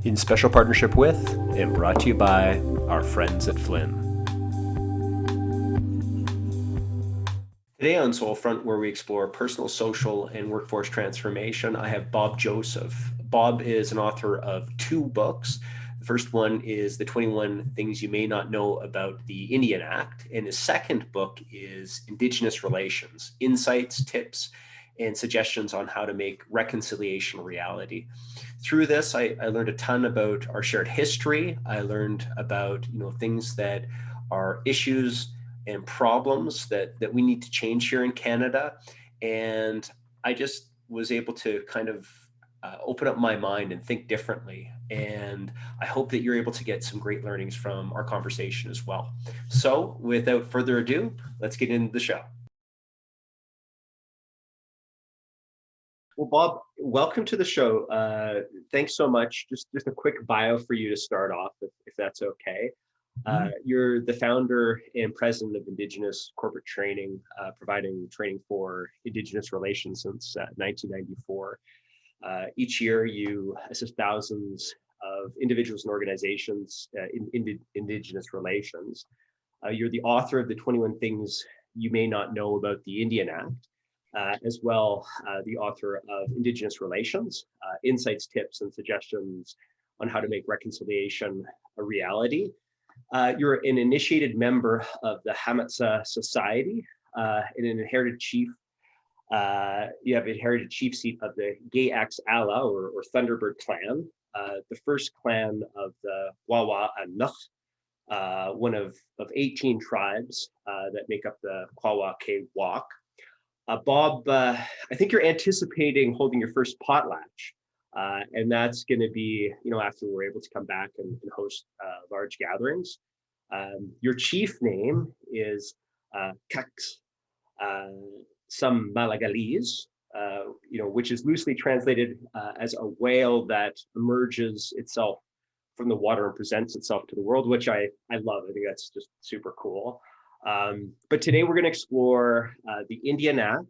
in special partnership with and brought to you by our friends at FLYN. Today on Soulfront, where we explore personal, social, and workforce transformation, I have Bob Joseph. Bob is an author of 2 books. The first one is The 21 Things You May Not Know About the Indian Act, and his second book is Indigenous Relations, Insights, Tips, and Suggestions on How to Make Reconciliation a Reality. Through this, I learned a ton about our shared history. I learned about things that are issues and problems that we need to change here in Canada. And I just was able to kind of open up my mind and think differently. And I hope that you're able to get some great learnings from our conversation as well. So without further ado, let's get into the show. Well, Bob, welcome to the show. Thanks so much. Just a quick bio for you to start off, if that's okay. You're the founder and president of Indigenous Corporate Training, providing training for Indigenous Relations since 1994. Each year, you assist thousands of individuals and organizations in Indigenous Relations. You're the author of the 21 Things You May Not Know About the Indian Act, as well the author of Indigenous Relations, Insights, Tips, and Suggestions on How to Make Reconciliation a Reality. You're an initiated member of the Hamatsa Society and an inherited chief. You have inherited chief seat of the Gay-Ax Ala or Thunderbird clan, the first clan of the Wawa and Nukh, one of 18 tribes that make up the Kwawake Wak. Bob, I think you're anticipating holding your first potlatch. And that's going to be, after we're able to come back and host large gatherings. Your chief name is Kaks, some Malagalese, which is loosely translated as a whale that emerges itself from the water and presents itself to the world, which I love. I think that's just super cool. But today we're going to explore the Indian Act,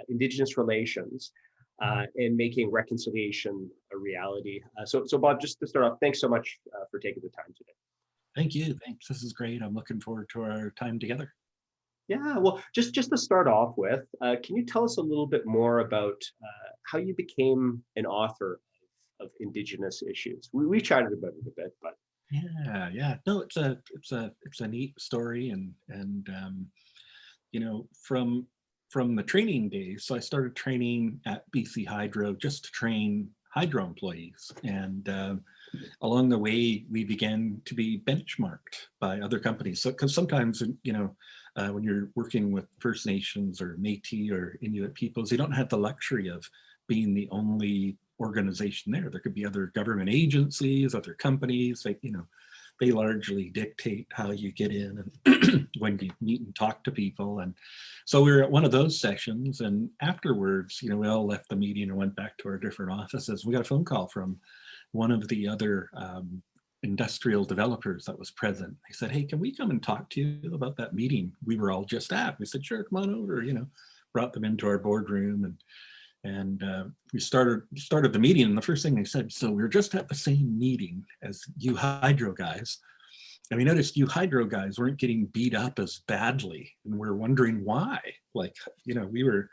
Indigenous Relations, and making reconciliation a reality. So Bob, just to start off, thanks so much for taking the time today. Thank you. Thanks. This is great. I'm looking forward to our time together. Yeah, well, just to start off with, can you tell us a little bit more about how you became an author of Indigenous issues? We chatted about it a bit, but yeah. No, it's a neat story, and from the training days. So I started training at BC Hydro just to train hydro employees, and along the way we began to be benchmarked by other companies. So because sometimes when you're working with First Nations or Métis or Inuit peoples, you don't have the luxury of being the only organization there. There could be other government agencies, other companies. They largely dictate how you get in and when you meet and talk to people. And so we were at one of those sessions, and afterwards, we all left the meeting and went back to our different offices. We got a phone call from one of the other industrial developers that was present. They said, "Hey, can we come and talk to you about that meeting we were all just at?" We said, "Sure, come on over." Brought them into our boardroom, and we started the meeting, and the first thing they said, "So we were just at the same meeting as you hydro guys, and we noticed you hydro guys weren't getting beat up as badly, and we're wondering why." We were,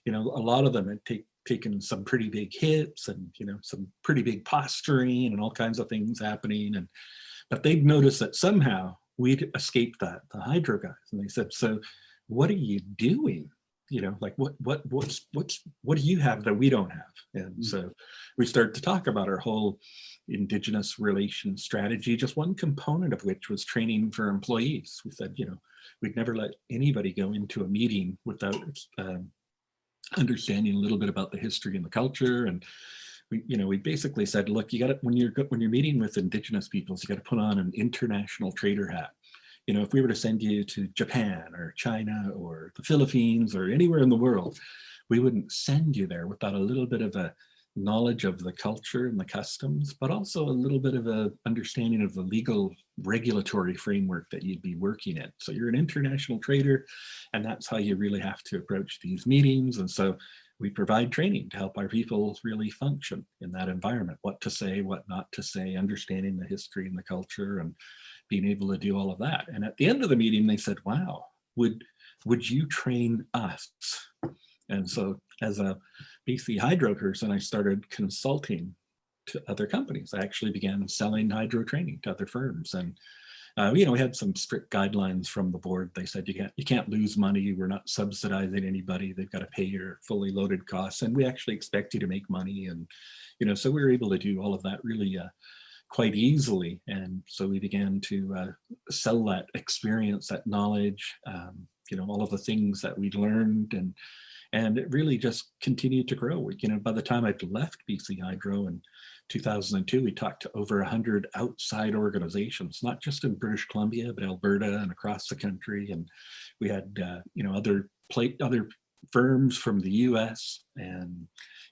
a lot of them had taken some pretty big hits, and some pretty big posturing and all kinds of things happening, but they'd noticed that somehow we'd escaped that, the hydro guys, and they said, "So what are you doing? What do you have that we don't have?" And so we started to talk about our whole Indigenous relations strategy, just one component of which was training for employees. We said, we'd never let anybody go into a meeting without understanding a little bit about the history and the culture. And we basically said, look, you got to, when you're meeting with Indigenous peoples, you got to put on an international trader hat. If we were to send you to Japan or China or the Philippines or anywhere in the world, we wouldn't send you there without a little bit of a knowledge of the culture and the customs, but also a little bit of a understanding of the legal regulatory framework that you'd be working in. So you're an international trader, and that's how you really have to approach these meetings. And so we provide training to help our people really function in that environment, what to say, what not to say, understanding the history and the culture, and being able to do all of that. And at the end of the meeting, they said, wow, would you train us? And so as a BC Hydro person, I started consulting to other companies. I actually began selling hydro training to other firms. And we had some strict guidelines from the board. They said you can't lose money. We're not subsidizing anybody. They've got to pay your fully loaded costs, and we actually expect you to make money. And so we were able to do all of that really quite easily. And so we began to sell that experience, that knowledge, all of the things that we'd learned, and it really just continued to grow. By the time I'd left BC Hydro in 2002, we talked to over 100 outside organizations, not just in British Columbia, but Alberta and across the country. And we had, other firms from the US, and,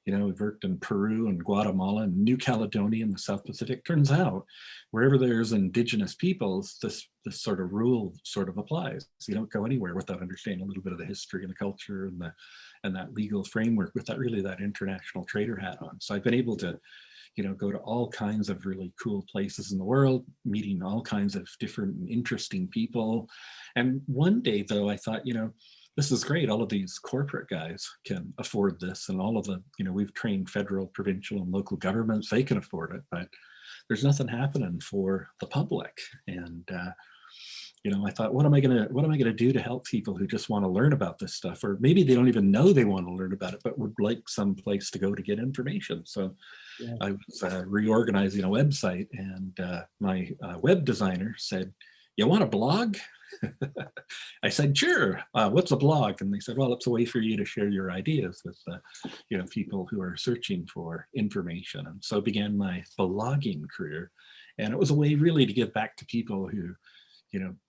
we've worked in Peru and Guatemala and New Caledonia in the South Pacific. Turns out, wherever there's Indigenous peoples, this sort of rule sort of applies. So you don't go anywhere without understanding a little bit of the history and the culture and that legal framework with that international trader hat on. So I've been able to go to all kinds of really cool places in the world, meeting all kinds of different and interesting people. And one day, though, I thought, this is great. All of these corporate guys can afford this, and all of the, we've trained federal, provincial, and local governments, they can afford it, but there's nothing happening for the public. And I thought, what am I gonna do to help people who just want to learn about this stuff, or maybe they don't even know they want to learn about it, but would like some place to go to get information. So yeah. I was reorganizing a website, and my web designer said, "You want a blog?" I said, "Sure. What's a blog?" And they said, "Well, it's a way for you to share your ideas with people who are searching for information." And so began my blogging career, and it was a way really to give back to people who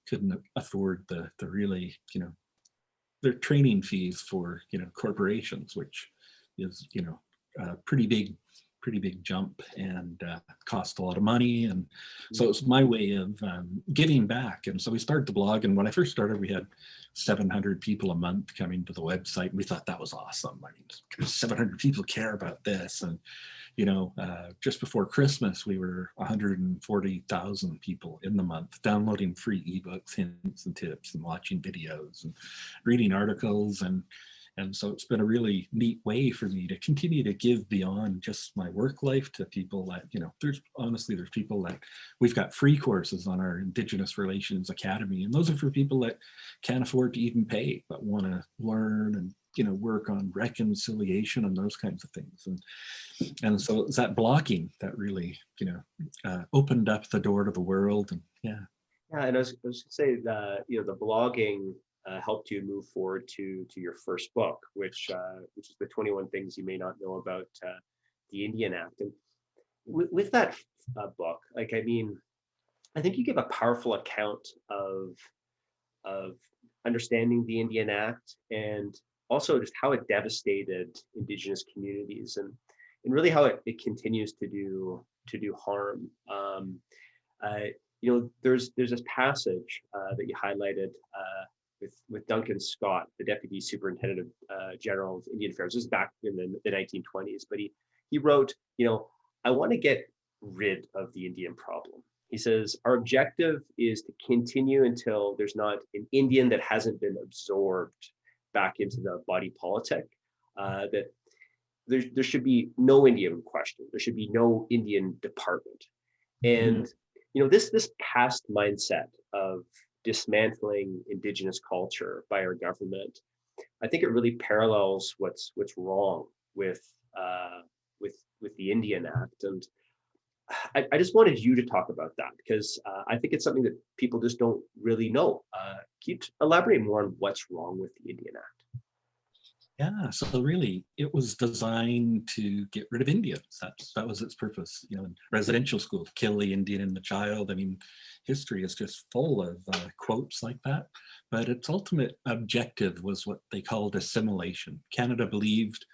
couldn't afford the really, their training fees for, corporations, which is, a pretty big jump, and cost a lot of money. And so it's my way of giving back. And so we started the blog, and when I first started, we had 700 people a month coming to the website. And we thought that was awesome. I mean, 700 people care about this. And just before Christmas, we were 140,000 people in the month downloading free ebooks, hints and tips, and watching videos and reading articles. And so it's been a really neat way for me to continue to give beyond just my work life to people that, there's people that we've got free courses on our Indigenous Relations Academy. And those are for people that can't afford to even pay, but want to learn and, work on reconciliation and those kinds of things. And so it's that blogging that really, opened up the door to the world. And yeah. Yeah, and I was going to say that, the blogging helped you move forward to your first book, which is the 21 Things You May Not Know About the Indian Act. And with that book, I think you give a powerful account of understanding the Indian Act, and also just how it devastated Indigenous communities, and really how it continues to do harm. There's this passage that you highlighted with Duncan Scott, the Deputy Superintendent General of Indian Affairs. This is back in the 1920s, but he wrote, "I want to get rid of the Indian problem." He says, "Our objective is to continue until there's not an Indian that hasn't been absorbed back into the body politic, that there should be no Indian question. There should be no Indian department." And, this past mindset of dismantling Indigenous culture by our government, I think it really parallels what's wrong with the Indian Act. And I just wanted you to talk about that, because I think it's something that people just don't really know. Can you elaborate more on what's wrong with the Indian Act? Yeah, so really, it was designed to get rid of Indians. That was its purpose. In residential school, kill the Indian and the child. I mean, history is just full of quotes like that. But its ultimate objective was what they called assimilation. Canada believed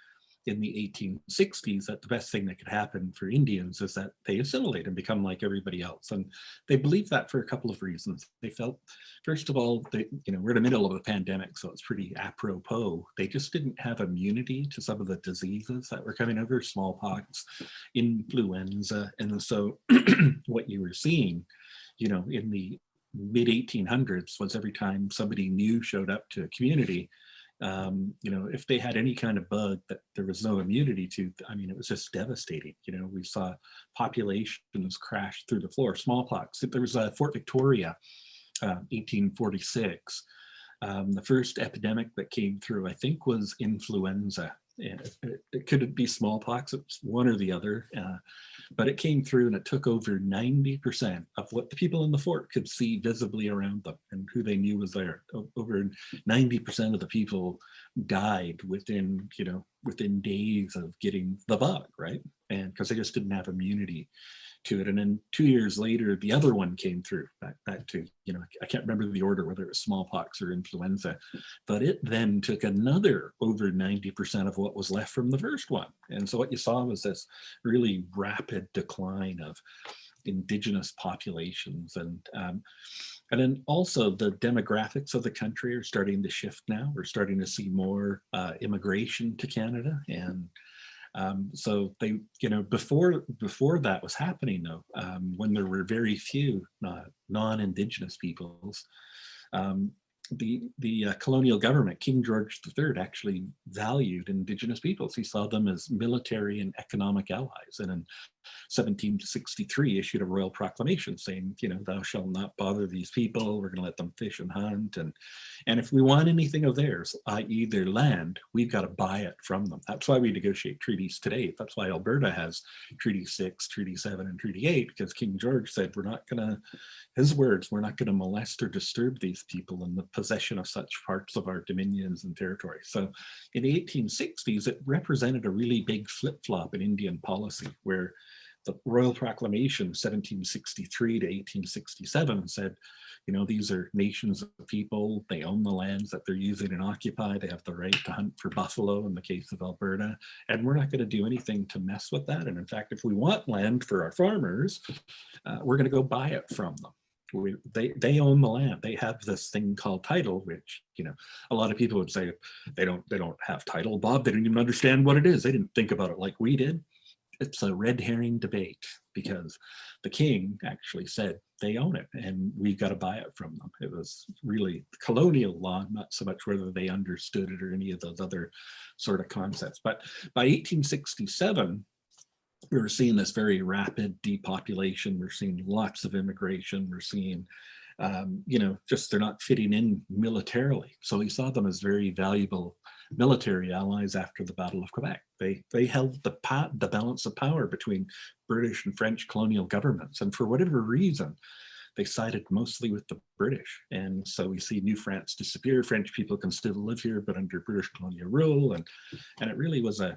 in the 1860s that the best thing that could happen for Indians is that they assimilate and become like everybody else. And they believed that for a couple of reasons. They felt, first of all, we're in the middle of a pandemic, so it's pretty apropos. They just didn't have immunity to some of the diseases that were coming over, smallpox, influenza. And so what you were seeing, in the mid 1800s was every time somebody new showed up to a community, if they had any kind of bug that there was no immunity to, it was just devastating. We saw populations crash through the floor. Smallpox. There was Fort Victoria, 1846. The first epidemic that came through, I think, was influenza. It could be smallpox, it's one or the other, but it came through and it took over 90% of what the people in the fort could see visibly around them and who they knew was there. Over 90% of the people died within days of getting the bug, right? And because they just didn't have immunity to it. And then 2 years later, the other one came through, back to, I can't remember the order, whether it was smallpox or influenza, but it then took another over 90% of what was left from the first one. And so what you saw was this really rapid decline of Indigenous populations. And then also the demographics of the country are starting to shift now. We're starting to see more immigration to Canada. And so they, before that was happening though, when there were very few non-Indigenous peoples, the colonial government, King George III, actually valued Indigenous peoples. He saw them as military and economic allies, and in 1763 issued a royal proclamation saying, thou shalt not bother these people. We're going to let them fish and hunt, and if we want anything of theirs, i.e. their land, we've got to buy it from them. That's why we negotiate treaties today. That's why Alberta has Treaty 6, Treaty 7, and Treaty 8, because King George said, we're not going to, his words, we're not going to molest or disturb these people in the possession of such parts of our dominions and territories. So in the 1860s, it represented a really big flip-flop in Indian policy, where the Royal Proclamation 1763 to 1867 said, these are nations of people, they own the lands that they're using and occupy, they have the right to hunt for buffalo in the case of Alberta, and we're not going to do anything to mess with that. And in fact, if we want land for our farmers, we're going to go buy it from them. They own the land. They have this thing called title, which, a lot of people would say they don't have title. Bob, they didn't even understand what it is. They didn't think about it like we did. It's a red herring debate, because the king actually said they own it and we've got to buy it from them. It was really colonial law, not so much whether they understood it or any of those other sort of concepts. But by 1867, we were seeing this very rapid depopulation. We're seeing lots of immigration. We're seeing, just they're not fitting in militarily. So he saw them as very valuable military allies after the Battle of Quebec. They held the balance of power between British and French colonial governments. And for whatever reason, they sided mostly with the British. And so we see New France disappear. French people can still live here, but under British colonial rule. And it really was an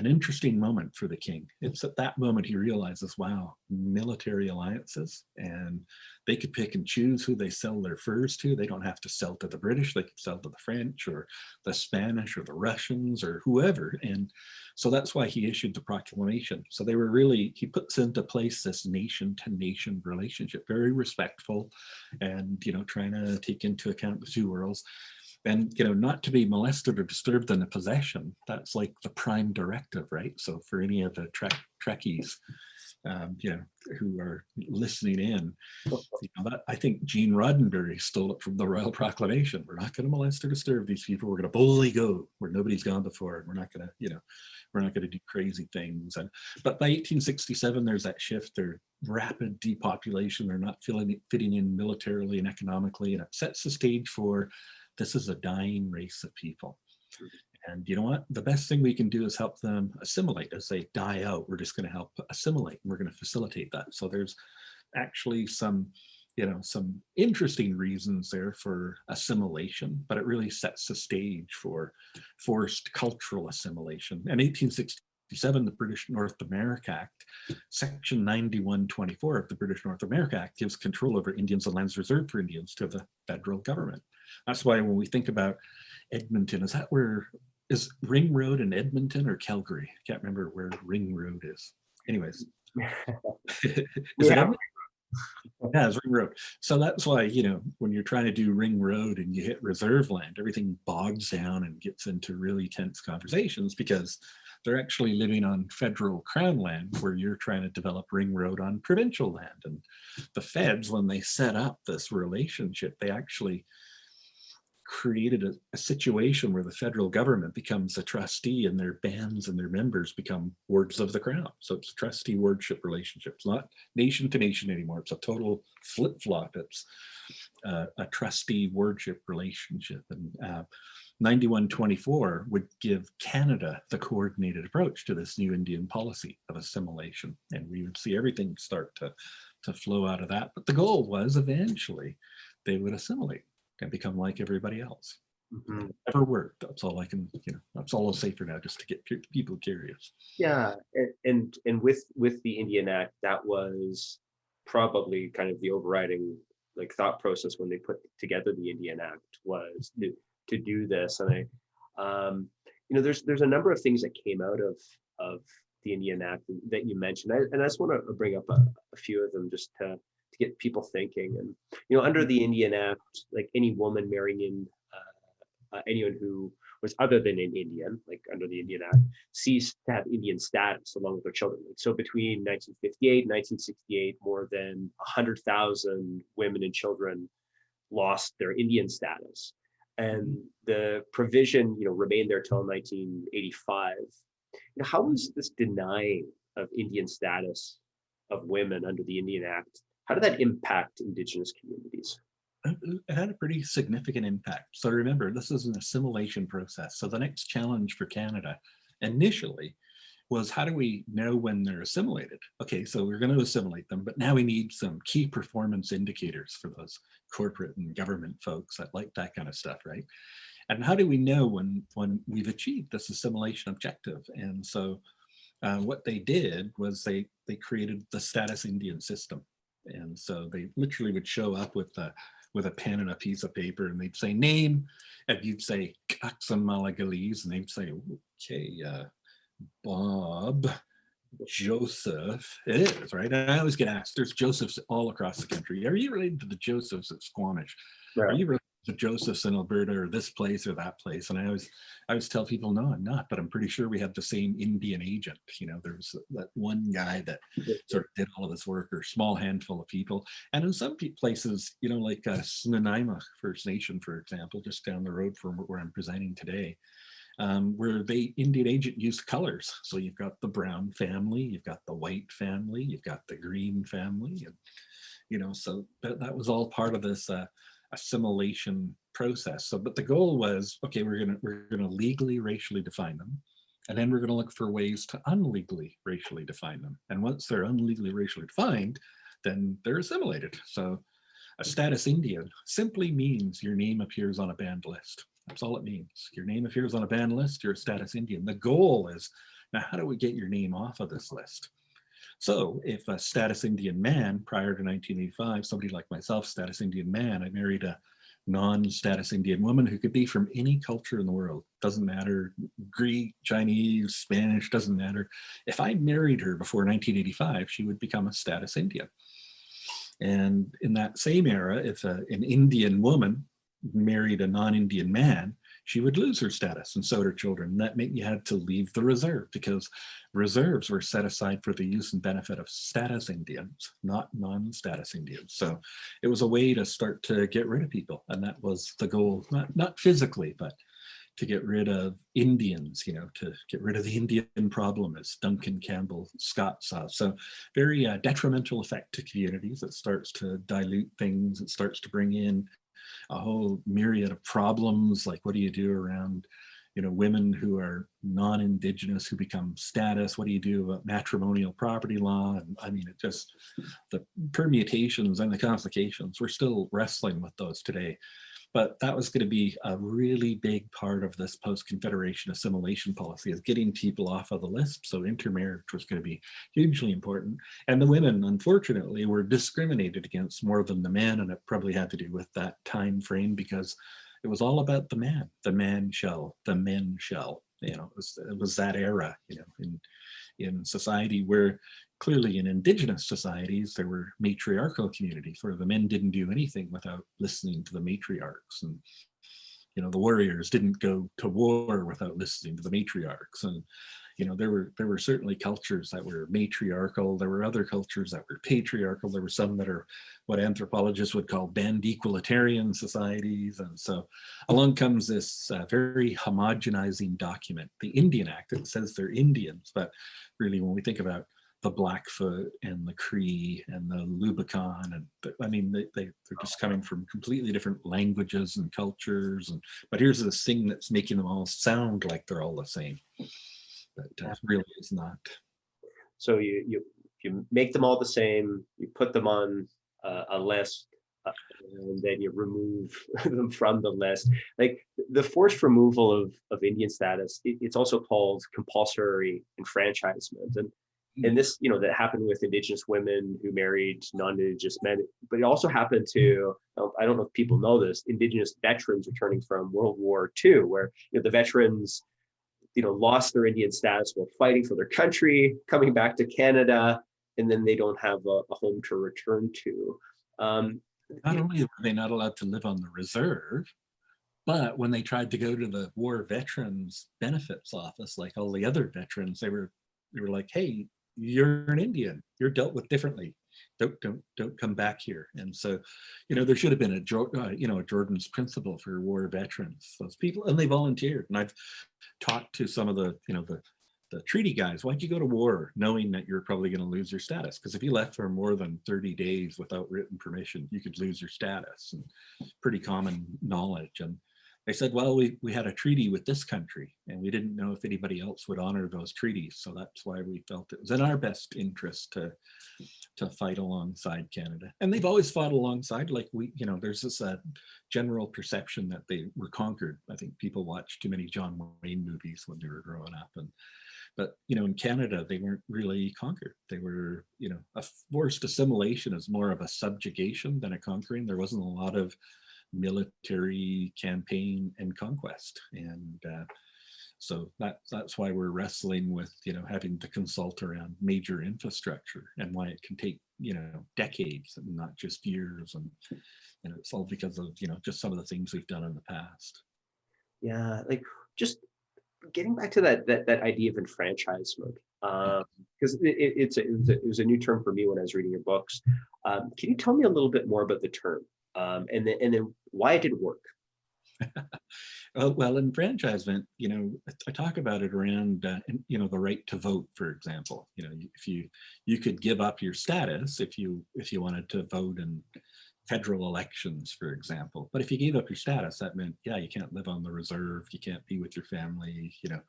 interesting moment for the king. It's at that moment he realizes, wow, military alliances, and they could pick and choose who they sell their furs to. They don't have to sell to the British. They could sell to the French or the Spanish or the Russians or whoever. And so that's why he issued the proclamation. So he puts into place this nation to nation relationship, very respectful, and, trying to take into account the two worlds. And, not to be molested or disturbed in a possession, that's like the prime directive, right? So for any of the Trekkies, who are listening in, I think Gene Roddenberry stole it from the Royal Proclamation. We're not going to molest or disturb these people. We're going to boldly go where nobody's gone before. And we're not going to, do crazy things. But by 1867, there's that shift. There's rapid depopulation. They're not fitting in militarily and economically, and it sets the stage for, this is a dying race of people. And you know what? The best thing we can do is help them assimilate. As they die out, we're just going to help assimilate. And we're going to facilitate that. So there's actually some interesting reasons there for assimilation, but it really sets the stage for forced cultural assimilation. In 1867, the British North America Act, Section 9124 of the British North America Act gives control over Indians and lands reserved for Indians to the federal government. That's why when we think about Edmonton, is that where is Ring Road in Edmonton or Calgary? I can't remember where Ring Road is. Anyways, is it Edmonton? Yeah, it's Ring Road. So that's why, when you're trying to do Ring Road and you hit reserve land, everything bogs down and gets into really tense conversations because they're actually living on federal crown land where you're trying to develop Ring Road on provincial land. And the feds, when they set up this relationship, they actually created a situation where the federal government becomes a trustee and their bands and their members become wards of the crown. So it's a trustee wardship relationship. It's not nation to nation anymore. It's a total flip-flop. It's a trustee wardship relationship. And 9124 would give Canada the coordinated approach to this new Indian policy of assimilation. And we would see everything start to flow out of that. But the goal was eventually they would assimilate and become like everybody else. Mm-hmm. Never worked. That's all I can, that's all I'll say for now, just to get people curious. Yeah, and with the Indian Act, that was probably kind of the overriding thought process when they put together the Indian Act was to do this. And there's a number of things that came out of the Indian Act that you mentioned, and I just want to bring up a few of them just to get people thinking. And under the Indian Act, any woman marrying anyone who was other than an Indian, under the Indian Act, ceased to have Indian status along with their children. So between 1958 and 1968, more than 100,000 women and children lost their Indian status. And the provision, remained there till 1985. How was this denying of Indian status of women under the Indian Act? How did that impact Indigenous communities? It had a pretty significant impact. So remember, this is an assimilation process. So the next challenge for Canada initially was, how do we know when they're assimilated? Okay, so we're going to assimilate them, but now we need some key performance indicators for those corporate and government folks that like that kind of stuff, right? And how do we know when we've achieved this assimilation objective? And so what they did was they created the status Indian system. And so they literally would show up with a pen and a piece of paper, and they'd say name, and you'd say Kaksan Malagalese, and they'd say, okay, Bob, Joseph. It is, right? And I always get asked, there's Josephs all across the country. Are you related to the Josephs at Squamish? Yeah. Are you related to Josephs in Alberta, or this place or that place? And I always tell people, no, I'm not, but I'm pretty sure we have the same Indian agent. There's that one guy that sort of did all of this work, or a small handful of people. And in some places, like Snuneymuxw First Nation, for example, just down the road from where I'm presenting today, where the Indian agent used colors. So you've got the brown family, you've got the white family, you've got the green family, and so that was all part of this assimilation process. So, but the goal was, okay, we're gonna legally racially define them, and then we're gonna look for ways to unlegally racially define them. And once they're unlegally racially defined, then they're assimilated. So a status Indian simply means your name appears on a banned list. That's all it means. Your name appears on a banned list, you're a status Indian. The goal is, now how do we get your name off of this list? So if a status Indian man prior to 1985, somebody like myself, status Indian man, I married a non-status Indian woman who could be from any culture in the world. Doesn't matter, Greek, Chinese, Spanish, doesn't matter. If I married her before 1985, she would become a status Indian. And in that same era, if an Indian woman married a non-Indian man, she would lose her status, and so would her children. And that meant you had to leave the reserve, because reserves were set aside for the use and benefit of status Indians, not non-status Indians. So it was a way to start to get rid of people. And that was the goal, not physically, but to get rid of Indians, to get rid of the Indian problem, as Duncan Campbell Scott saw. So very detrimental effect to communities. It starts to dilute things. It starts to bring in a whole myriad of problems, like what do you do around women who are non-Indigenous who become status? What do you do about matrimonial property law? And I mean, it just, the permutations and the complications, we're still wrestling with those today. But that was going to be a really big part of this post-Confederation assimilation policy, is getting people off of the list. So intermarriage was going to be hugely important. And the women, unfortunately, were discriminated against more than the men. And it probably had to do with that time frame, because it was all about the man shall, the men shall. You know, it was that era, you know, in society where clearly in indigenous societies, there were matriarchal communities where the men didn't do anything without listening to the matriarchs. And, you know, the warriors didn't go to war without listening to the matriarchs. And, you know, there were certainly cultures that were matriarchal. There were other cultures that were patriarchal. There were some that are what anthropologists would call band equalitarian societies. And so along comes this very homogenizing document, the Indian Act. It says they're Indians, but really when we think about the Blackfoot and the Cree and the Lubicon, and I mean, they're just coming from completely different languages and cultures. And but here's this thing that's making them all sound like they're all the same, but really is not. So you make them all the same, you put them on a list, and then you remove them from the list. Like the forced removal of Indian status, it's also called compulsory enfranchisement. And this, you know, that happened with Indigenous women who married non-Indigenous men, but it also happened to, I don't know if people know this, Indigenous veterans returning from World War II, where, you know, the veterans, you know, lost their Indian status while fighting for their country, coming back to Canada, and then they don't have a home to return to. Not only were they not allowed to live on the reserve, but when they tried to go to the War Veterans Benefits Office, like all the other veterans, they were like, "Hey, you're an Indian. You're dealt with differently. Don't come back here." And so, you know, there should have been a Jordan's principle for war veterans. Those people, and they volunteered. And I've talked to some of the, you know, the treaty guys. Why'd you go to war knowing that you're probably going to lose your status? Because if you left for more than 30 days without written permission, you could lose your status. And pretty common knowledge. And they said, well, we had a treaty with this country and we didn't know if anybody else would honor those treaties. So that's why we felt it was in our best interest to fight alongside Canada. And they've always fought alongside, like you know, there's this general perception that they were conquered. I think people watched too many John Wayne movies when they were growing up. But, you know, in Canada, they weren't really conquered. They were, you know, a forced assimilation is more of a subjugation than a conquering. There wasn't a lot of military campaign and conquest. And so that's why we're wrestling with, you know, having to consult around major infrastructure and why it can take, you know, decades and not just years. And it's all because of, you know, just some of the things we've done in the past. Yeah, like just getting back to that idea of enfranchisement, because it was a new term for me when I was reading your books. Can you tell me a little bit more about the term, and then why it didn't work? Well, enfranchisement, you know, I talk about it around, you know, the right to vote, for example. You know, if you could give up your status if you wanted to vote in federal elections, for example. But if you gave up your status, that meant, yeah, you can't live on the reserve, you can't be with your family, you know,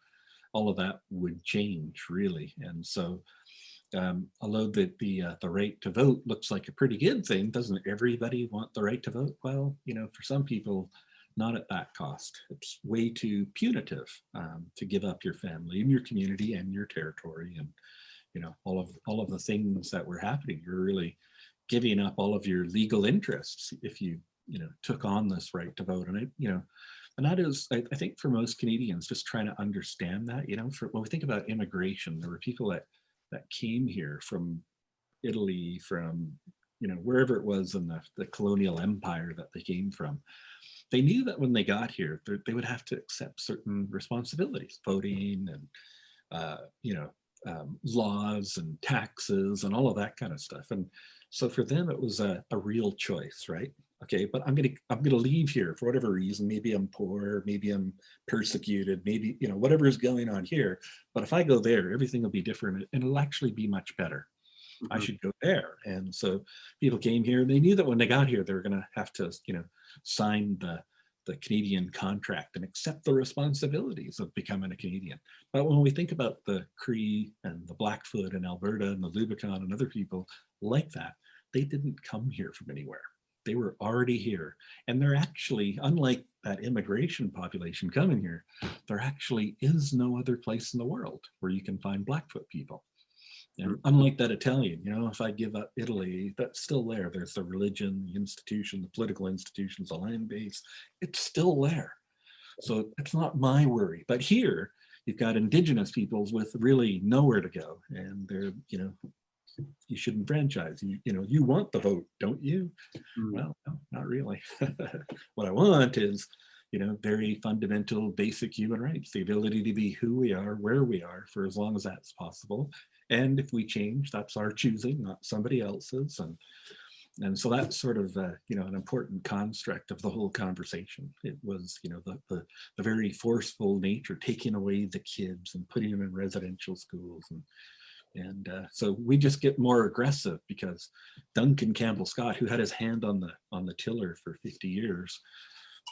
all of that would change, really. And so, although the right to vote looks like a pretty good thing, doesn't everybody want the right to vote? Well, you know, for some people, not at that cost. It's way too punitive to give up your family and your community and your territory, and you know, all of the things that were happening. You're really giving up all of your legal interests if you took on this right to vote. And and that is, I think, for most Canadians, just trying to understand that. You know, when we think about immigration, there were people that came here from Italy, from wherever it was in the colonial empire that they came from. They knew that when they got here, they would have to accept certain responsibilities, voting and laws and taxes and all of that kind of stuff. And so for them, it was a real choice, right? Okay, but I'm gonna leave here for whatever reason. Maybe I'm poor, maybe I'm persecuted, maybe whatever is going on here. But if I go there, everything will be different, and it'll actually be much better. Mm-hmm. I should go there. And so people came here, and they knew that when they got here, they were going to have to, sign the Canadian contract and accept the responsibilities of becoming a Canadian. But when we think about the Cree and the Blackfoot and Alberta and the Lubicon and other people like that, they didn't come here from anywhere. They were already here. And they're actually, unlike that immigration population coming here, there actually is no other place in the world where you can find Blackfoot people. And unlike that Italian, you know, if I give up Italy, that's still there. There's the religion, the institution, the political institutions, the land base, it's still there. So it's not my worry. But here, you've got Indigenous peoples with really nowhere to go. And they're, you know, you should enfranchise. You know, you want the vote, don't you? Well, no, not really. What I want is, you know, very fundamental, basic human rights, the ability to be who we are, where we are, for as long as that's possible. And if we change, that's our choosing, not somebody else's. And so that's sort of, you know, an important construct of the whole conversation. It was, you know, the very forceful nature, taking away the kids and putting them in residential schools. And so we just get more aggressive because Duncan Campbell Scott, who had his hand on the tiller for 50 years,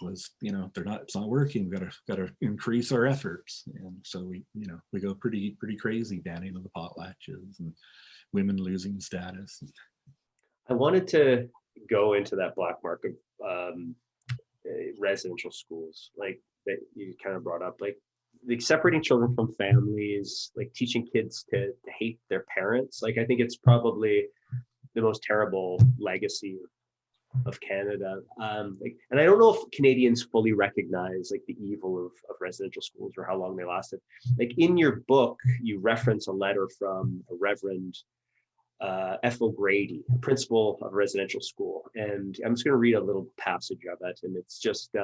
was, you know, it's not working. We gotta increase our efforts. And so we, you know, we go pretty crazy, banning of the potlatches and women losing status. I wanted to go into that black mark of residential schools, like that you kind of brought up, like separating children from families, like teaching kids to hate their parents. Like, I think it's probably the most terrible legacy of Canada. Like, and I don't know if Canadians fully recognize like the evil of residential schools or how long they lasted. Like, in your book, you reference a letter from a Reverend Ethel Grady, principal of a residential school. And I'm just going to read a little passage of it. And it's just,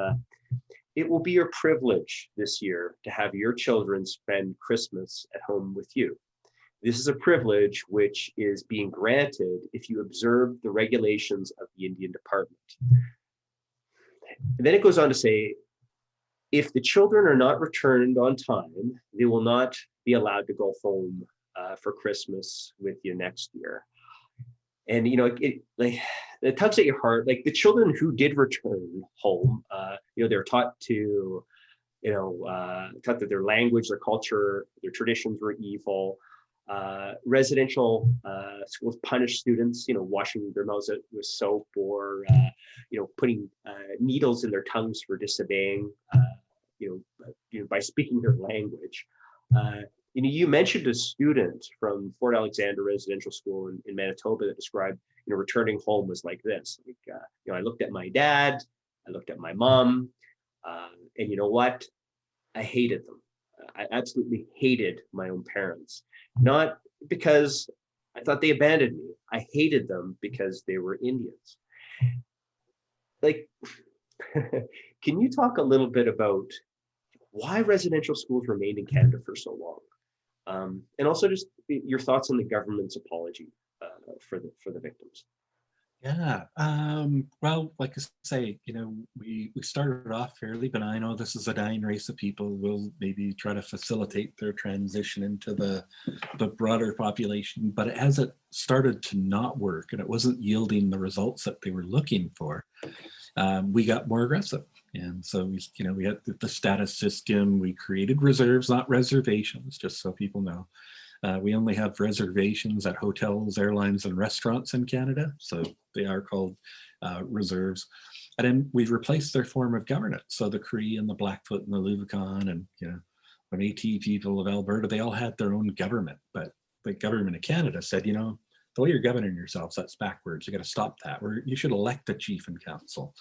it will be your privilege this year to have your children spend Christmas at home with you. This is a privilege which is being granted if you observe the regulations of the Indian Department. And then it goes on to say, if the children are not returned on time, they will not be allowed to go home for Christmas with you next year. And, you know, it tugs at your heart. Like, the children who did return home, you know, they're taught to, you know, taught that their language, their culture, their traditions were evil. Residential schools punish students, you know, washing their mouths out with soap, or, you know, putting needles in their tongues for disobeying, you know, by speaking their language. You know, you mentioned a student from Fort Alexander Residential School in Manitoba that described, you know, returning home was like this. Like, you know, I looked at my dad, I looked at my mom, and you know what? I hated them. I absolutely hated my own parents. Not because I thought they abandoned me. I hated them because they were Indians. Like, can you talk a little bit about why residential schools remained in Canada for so long? And also just your thoughts on the government's apology for the victims. Yeah, well, like I say, you know, we started off fairly benign. Oh, this is a dying race of people. We'll maybe try to facilitate their transition into the broader population. But as it started to not work and it wasn't yielding the results that they were looking for, we got more aggressive. And so we had the status system. We created reserves, not reservations, just so people know. We only have reservations at hotels, airlines, and restaurants in Canada, so they are called reserves. And then we've replaced their form of governance. So the Cree and the Blackfoot and the Luvicon and, you know, the Métis people of Alberta, they all had their own government. But the government of Canada said, you know, the way you're governing yourselves, that's backwards. You got to stop that. You should elect a chief and council,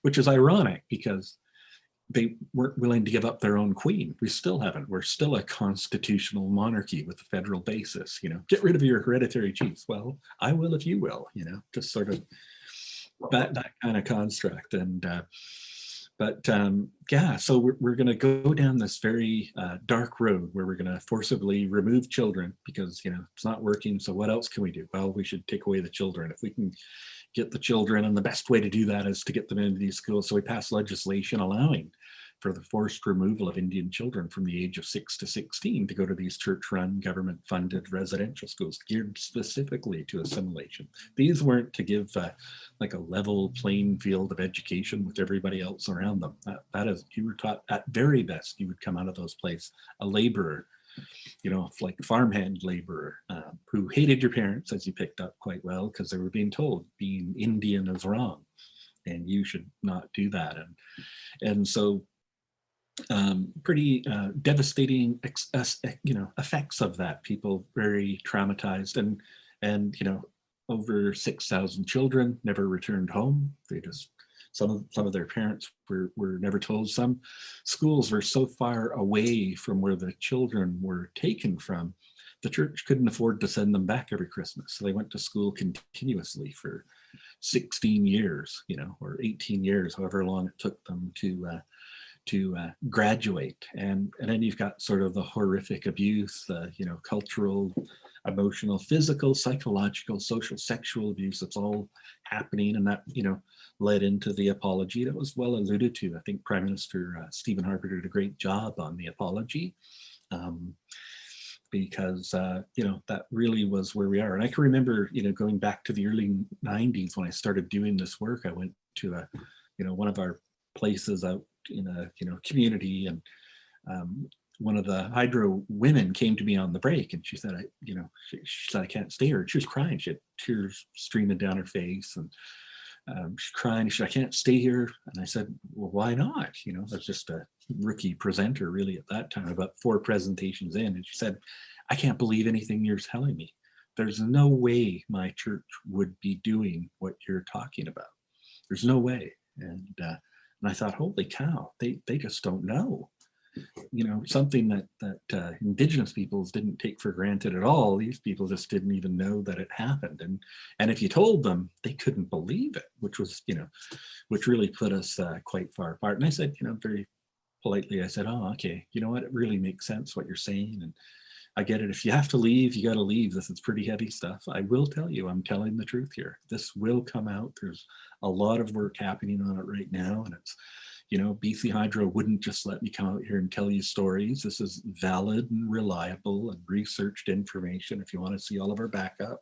which is ironic because they weren't willing to give up their own queen. We still haven't. We're still a constitutional monarchy with a federal basis. You know, get rid of your hereditary chiefs. Well, I will if you will. You know, just sort of that kind of construct. And yeah, so we're going to go down this very dark road where we're going to forcibly remove children because, you know, it's not working. So what else can we do? Well, we should take away the children. If we can get the children, and the best way to do that is to get them into these schools. So we passed legislation allowing for the forced removal of Indian children from the age of 6 to 16 to go to these church-run, government-funded residential schools geared specifically to assimilation. These weren't to give like a level playing field of education with everybody else around them. That is, you were taught at very best, you would come out of those places a laborer, you know, like farmhand laborer who hated your parents, as you picked up quite well, because they were being told being Indian is wrong and you should not do that. And so pretty devastating, effects of that. People very traumatized, and over 6,000 children never returned home. They just, some of their parents were never told. Some schools were so far away from where the children were taken from, the church couldn't afford to send them back every Christmas. So they went to school continuously for 16 years, or 18 years, however long it took them to graduate. And then you've got sort of the horrific abuse, cultural, emotional, physical, psychological, social, sexual abuse that's all happening. And that, led into the apology that was well alluded to. I think Prime Minister Stephen Harper did a great job on the apology. Because that really was where we are. And I can remember, going back to the early 90s when I started doing this work. I went to one of our places out in a community, and one of the hydro women came to me on the break, and she said, she said, I can't stay here. She was crying. She had tears streaming down her face, and she's crying. She said, I can't stay here. And I said, well, why not? I was just a rookie presenter really at that time, about 4 presentations in. And she said, I can't believe anything you're telling me. There's no way my church would be doing what you're talking about. There's no way. And I thought, holy cow, they just don't know. Something that Indigenous peoples didn't take for granted at all. These people just didn't even know that it happened. And if you told them, they couldn't believe it, which really put us quite far apart. And I said, very politely, I said, oh, okay, you know what? It really makes sense what you're saying. And I get it. If you have to leave, you got to leave. This is pretty heavy stuff. I will tell you, I'm telling the truth here. This will come out. There's a lot of work happening on it right now. And it's, BC Hydro wouldn't just let me come out here and tell you stories. This is valid and reliable and researched information. If you want to see all of our backup,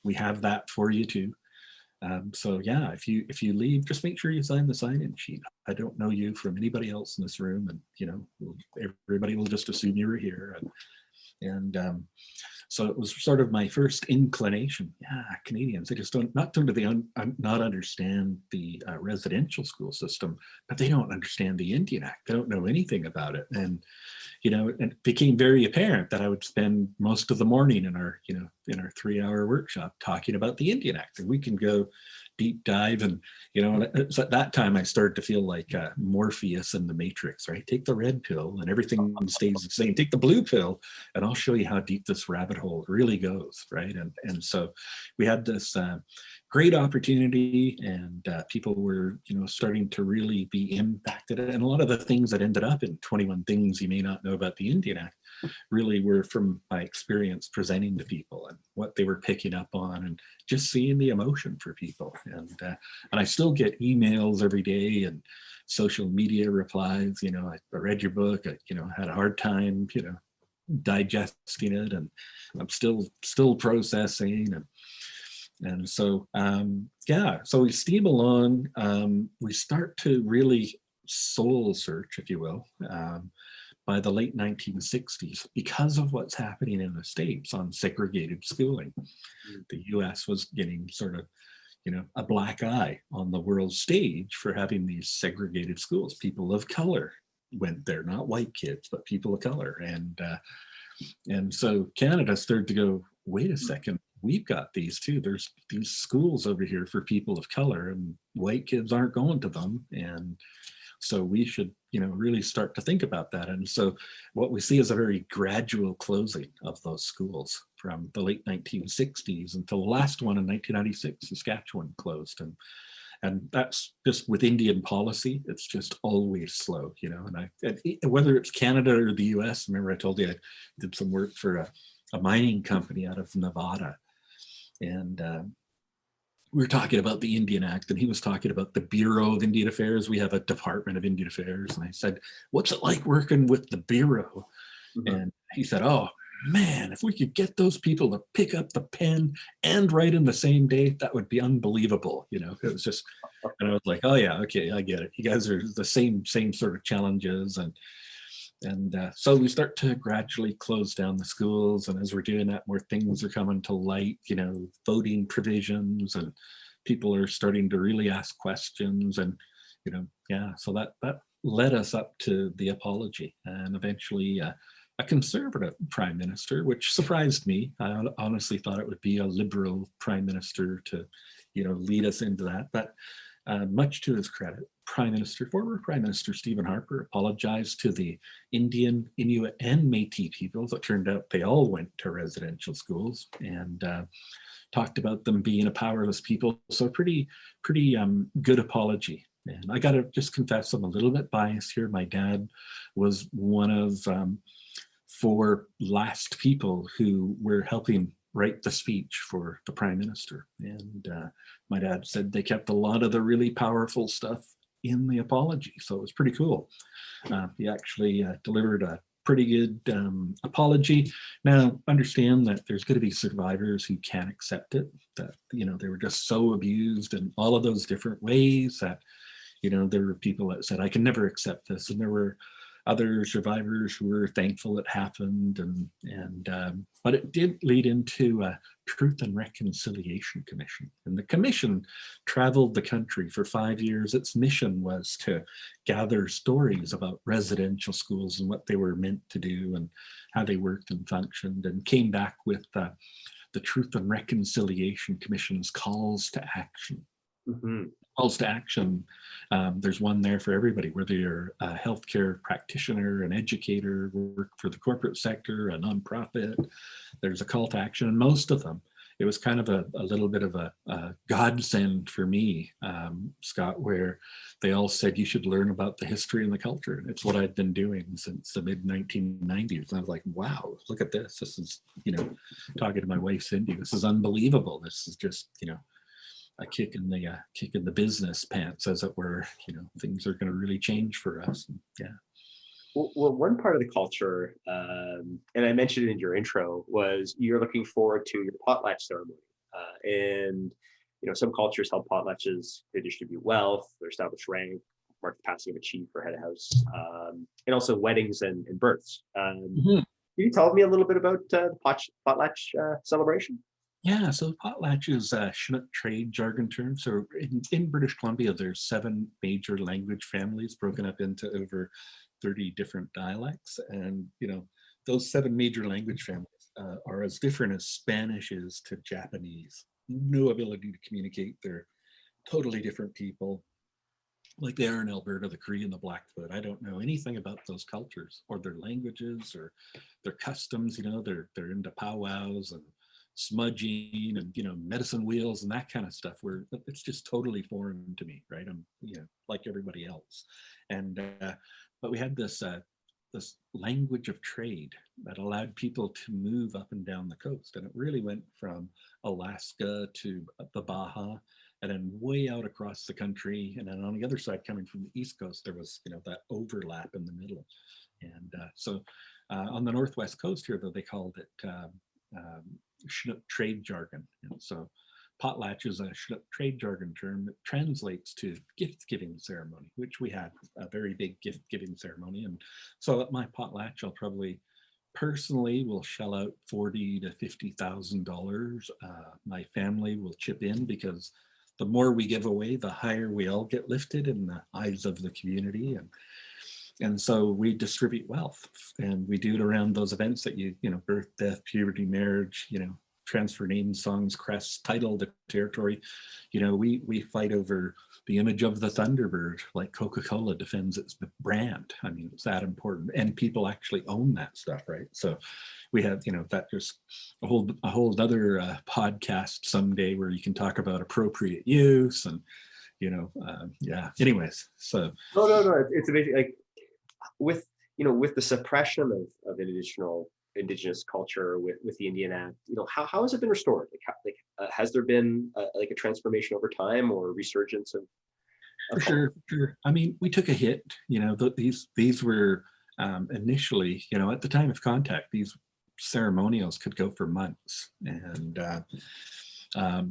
we have that for you too. So yeah, if you leave, just make sure you sign the sign-in sheet. I don't know you from anybody else in this room, and everybody will just assume you were here. And so it was sort of my first inclination. Yeah, Canadians, they just don't, not only do they not understand the residential school system, but they don't understand the Indian Act. They don't know anything about it. And it became very apparent that I would spend most of the morning in our 3-hour workshop talking about the Indian Act, and we can go deep dive. And it's at that time I started to feel like Morpheus in the Matrix, right? Take the red pill and everything stays the same. Take the blue pill and I'll show you how deep this rabbit hole really goes, right? And so we had this great opportunity, and people were starting to really be impacted. And a lot of the things that ended up in 21 Things You May Not Know About the Indian Act really were from my experience presenting to people and what they were picking up on, and just seeing the emotion for people. And I still get emails every day and social media replies. I read your book. I had a hard time digesting it, and I'm still processing. And so so we steam along. We start to really soul search, if you will, by the late 1960s, because of what's happening in the States on segregated schooling. The US was getting sort of, a black eye on the world stage for having these segregated schools. People of color went there, not white kids, but people of color. And so Canada started to go, wait a second, we've got these too. There's these schools over here for people of color, and white kids aren't going to them. And so we should, really start to think about that. And so what we see is a very gradual closing of those schools from the late 1960s until the last one in 1996, Saskatchewan closed. And that's just with Indian policy, it's just always slow, and whether it's Canada or the US, remember I told you I did some work for a mining company out of Nevada. And we were talking about the Indian Act, and he was talking about the Bureau of Indian Affairs. We have a Department of Indian Affairs. And I said, what's it like working with the Bureau? Mm-hmm. And he said, oh man, if we could get those people to pick up the pen and write in the same day, that would be unbelievable. It was just, and I was like, oh yeah, okay, I get it. You guys are the same sort of challenges. And so we start to gradually close down the schools. And as we're doing that, more things are coming to light, voting provisions, and people are starting to really ask questions. And, so that led us up to the apology, and eventually a conservative prime minister, which surprised me. I honestly thought it would be a liberal prime minister to, lead us into that. But much to his credit, former Prime Minister Stephen Harper apologized to the Indian, Inuit, and Métis peoples. It turned out they all went to residential schools, and talked about them being a powerless people. So pretty good apology. And I got to just confess, I'm a little bit biased here. My dad was one of 4 last people who were helping write the speech for the prime minister. And my dad said they kept a lot of the really powerful stuff in the apology. So it was pretty cool. He actually delivered a pretty good apology. Now, understand that there's going to be survivors who can't accept it, that, they were just so abused in all of those different ways that, there were people that said, I can never accept this. And there were other survivors who were thankful it happened. But it did lead into a Truth and Reconciliation Commission. And the commission traveled the country for 5 years. Its mission was to gather stories about residential schools and what they were meant to do and how they worked and functioned, and came back with the Truth and Reconciliation Commission's calls to action. Mm-hmm. Calls to action, there's one there for everybody, whether you're a healthcare practitioner, an educator, work for the corporate sector, a nonprofit. There's a call to action, and most of them, it was kind of a little bit of a godsend for me, Scott, where they all said you should learn about the history and the culture. And it's what I've been doing since the mid 1990s. And I was like, wow, look at this. This is, talking to my wife, Cindy, this is unbelievable. This is just, a kick in the business pants, as it were. Things are going to really change for us. Yeah. Well, one part of the culture, and I mentioned it in your intro, was you're looking forward to your potlatch ceremony. And some cultures held potlatches to distribute wealth, or establish rank, mark the passing of a chief or head of house, and also weddings and births. Mm-hmm. Can you tell me a little bit about the potlatch celebration? Yeah, so potlatch is a Chinook trade jargon term. So in British Columbia, there's 7 major language families broken up into over 30 different dialects. And, those 7 major language families are as different as Spanish is to Japanese. No ability to communicate. They're totally different people. Like they are in Alberta, the Cree and the Blackfoot. I don't know anything about those cultures or their languages or their customs. They're into powwows and smudging and medicine wheels and that kind of stuff, where it's just totally foreign to me, right? I'm like everybody else. And but we had this language of trade that allowed people to move up and down the coast, and it really went from Alaska to the Baja, and then way out across the country. And then on the other side, coming from the East Coast, there was that overlap in the middle. And so on the Northwest coast here, though, they called it Chinook trade jargon. And so potlatch is a Chinook trade jargon term that translates to gift giving ceremony, which we had a very big gift giving ceremony. And so at my potlatch, I'll probably personally will shell out $40,000 to $50,000. My family will chip in, because the more we give away, the higher we all get lifted in the eyes of the community. And so we distribute wealth, and we do it around those events that birth, death, puberty, marriage, transfer names, songs, crests, title, the territory. We fight over the image of the Thunderbird, like Coca-Cola defends its brand. I mean, it's that important, and people actually own that stuff, right? So we have, that just a whole other podcast someday where you can talk about appropriate use and, yeah. Anyways, so No. It's amazing. Like with the suppression of indigenous culture with the Indian Act, how has it been restored? Has there been a transformation over time, or a resurgence of for sure. I mean, we took a hit. These were initially, at the time of contact, these ceremonials could go for months, and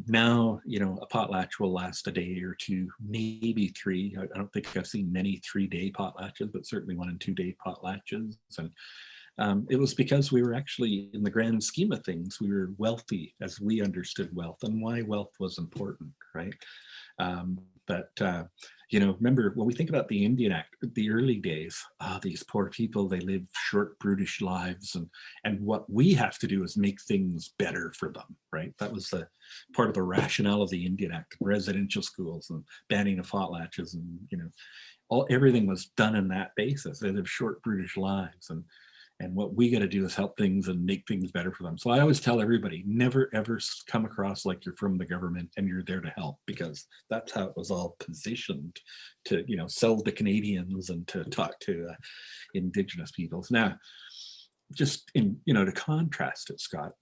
now a potlatch will last a day or two, maybe 3. I don't think I've seen many 3-day potlatches, but certainly 1 and 2-day potlatches. And it was because we were actually, in the grand scheme of things, we were wealthy as we understood wealth and why wealth was important, right? You know, remember when we think about the Indian Act, the early days, these poor people, they live short, brutish lives, and what we have to do is make things better for them, right? That was the part of the rationale of the Indian Act, residential schools and banning of potlatches, and you know, everything was done in that basis. They live short, brutish lives, and what we got to do is help things and make things better for them. So I always tell everybody, never ever come across like you're from the government and you're there to help, because that's how it was all positioned, to, you know, sell to Canadians and to talk to Indigenous peoples. Now, just in, you know, to contrast it, Scott,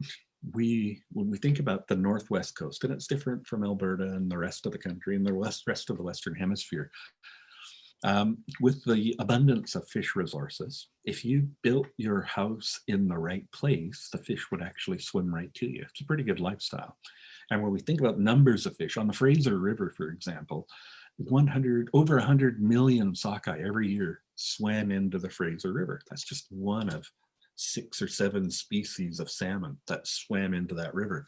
when we think about the Northwest coast, and it's different from Alberta and the rest of the country and the rest of the Western Hemisphere, with the abundance of fish resources, if you built your house in the right place, the fish would actually swim right to you. It's a pretty good lifestyle. And when we think about numbers of fish, on the Fraser River, for example, over 100 million sockeye every year swam into the Fraser River. That's just one of 6 or 7 species of salmon that swam into that river.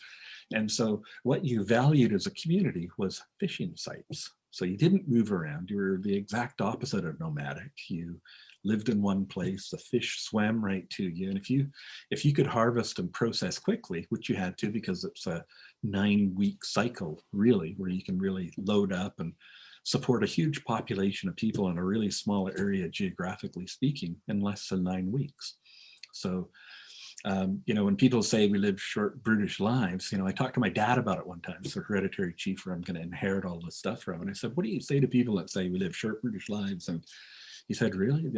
And so what you valued as a community was fishing sites. So you didn't move around. You were the exact opposite of nomadic. You lived in one place, the fish swam right to you. And if you could harvest and process quickly, which you had to, because it's a 9-week cycle, really, where you can really load up and support a huge population of people in a really small area, geographically speaking, in less than 9 weeks. So, you know, when people say we live short, brutish lives, you know, I talked to my dad about it one time. It's a hereditary chief where I'm going to inherit all this stuff from. And I said, what do you say to people that say we live short, brutish lives? And he said, really?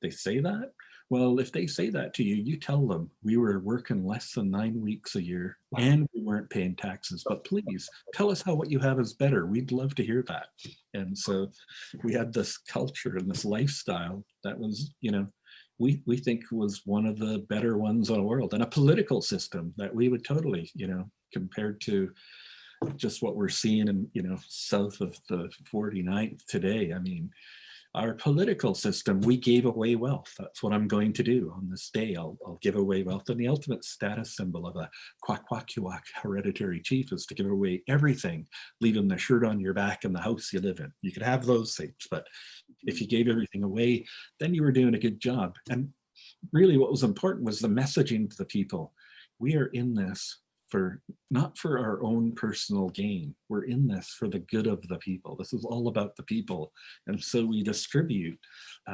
They say that? Well, if they say that to you, you tell them we were working less than 9 weeks a year and we weren't paying taxes. But please tell us how what you have is better. We'd love to hear that. And so we had this culture and this lifestyle that was, you know, we think was one of the better ones in the world, and a political system that we would totally, you know, compared to just what we're seeing in, you know, south of the 49th today. I mean, our political system, we gave away wealth. That's what I'm going to do on this day. I'll give away wealth. And the ultimate status symbol of a Kwakwakiwak hereditary chief is to give away everything, leaving the shirt on your back and the house you live in. You could have those things, but if you gave everything away, then you were doing a good job. And really what was important was the messaging to the people. We are in this not for our own personal gain. We're in this for the good of the people. This is all about the people. And so we distribute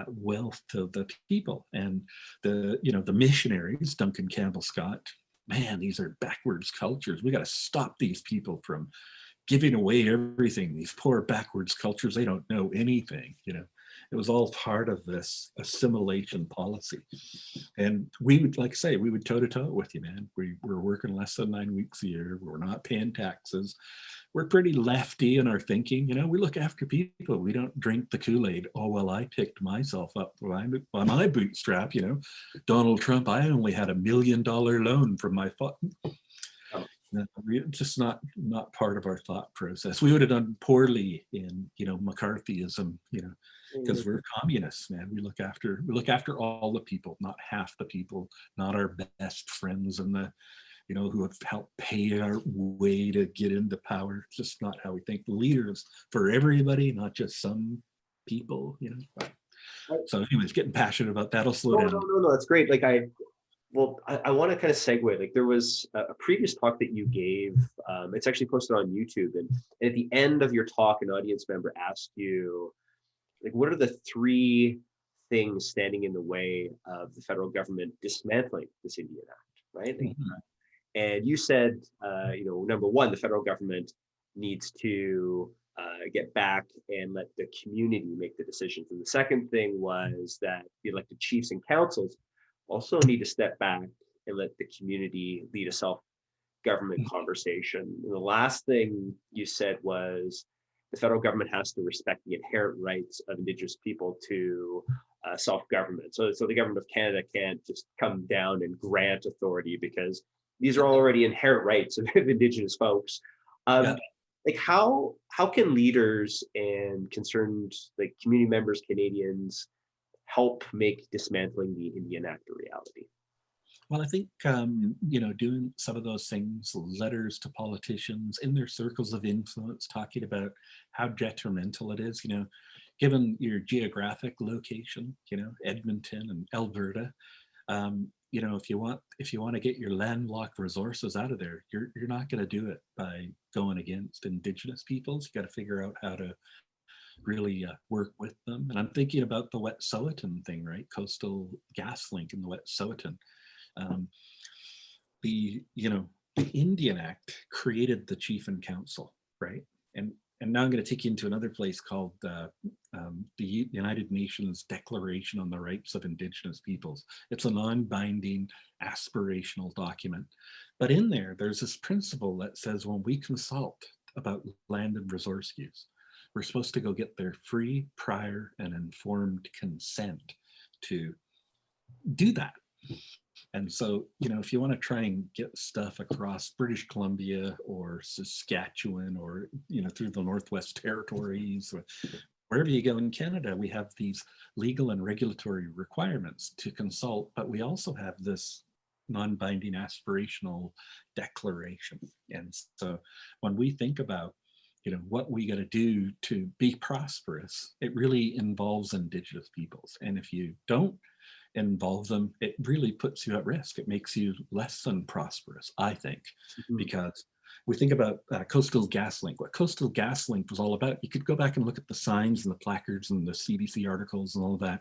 wealth to the people. And the missionaries, Duncan Campbell Scott, man, these are backwards cultures. We got to stop these people from giving away everything. These poor backwards cultures, they don't know anything, you know. It was all part of this assimilation policy. And we would, like I say, we would toe to toe with you, man. We're working less than 9 weeks a year. We're not paying taxes. We're pretty lefty in our thinking. You know, we look after people. We don't drink the Kool-Aid. Oh, well, I picked myself up by my bootstrap, you know. Donald Trump, I only had $1 million loan from my just not part of our thought process. We would have done poorly in, you know, McCarthyism, you know, because we're communists, man. We look after all the people, not half the people, not our best friends and the, you know, who have helped pay our way to get into power. It's just not how we think. Leaders for everybody, not just some people, you know. So anyways, getting passionate about that. I'll slow down. No, that's great. Like I want to kind of segue. Like there was a previous talk that you gave. It's actually posted on YouTube, and at the end of your talk, an audience member asked you, like, what are the 3 things standing in the way of the federal government dismantling this Indian Act, right? And you said, you know, number 1, the federal government needs to get back and let the community make the decisions. And the second thing was that the elected chiefs and councils also need to step back and let the community lead a self-government conversation. And the last thing you said was the federal government has to respect the inherent rights of Indigenous people to self-government. So the government of Canada can't just come down and grant authority, because these are already inherent rights of Indigenous folks. Like how can leaders and concerned, like, community members, Canadians, help make dismantling the Indian Act a reality? Well, I think, doing some of those things, letters to politicians in their circles of influence, talking about how detrimental it is, given your geographic location, Edmonton and Alberta, if you want to get your landlocked resources out of there, you're not going to do it by going against Indigenous peoples. You got to figure out how to really work with them. And I'm thinking about the Wet'suwet'en thing, right? Coastal Gas Link in the Wet'suwet'en. Um, the Indian Act created the Chief and Council, right? And now I'm going to take you into another place called the United Nations Declaration on the Rights of Indigenous Peoples. It's a non-binding aspirational document. But in there's this principle that says when we consult about land and resource use, we're supposed to go get their free, prior, and informed consent to do that. And so, if you want to try and get stuff across British Columbia or Saskatchewan or, through the Northwest Territories, or wherever you go in Canada, we have these legal and regulatory requirements to consult, but we also have this non-binding aspirational declaration. And so when we think about, what we got to do to be prosperous, it really involves Indigenous peoples. And if you don't involve them, it really puts you at risk. It makes you less than prosperous, I think, because we think about Coastal GasLink. What Coastal GasLink was all about, you could go back and look at the signs and the placards and the CBC articles and all of that.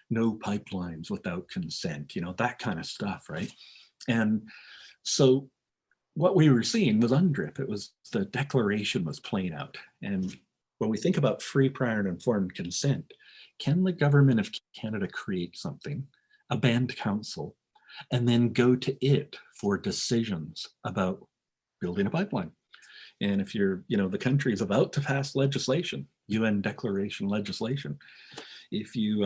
No pipelines without consent, that kind of stuff, right? And so what we were seeing was UNDRIP. It was the declaration was playing out. And when we think about free, prior, and informed consent, can the government of Canada create something, a band council, and then go to it for decisions about building a pipeline? And if the country is about to pass legislation, UN declaration legislation, if you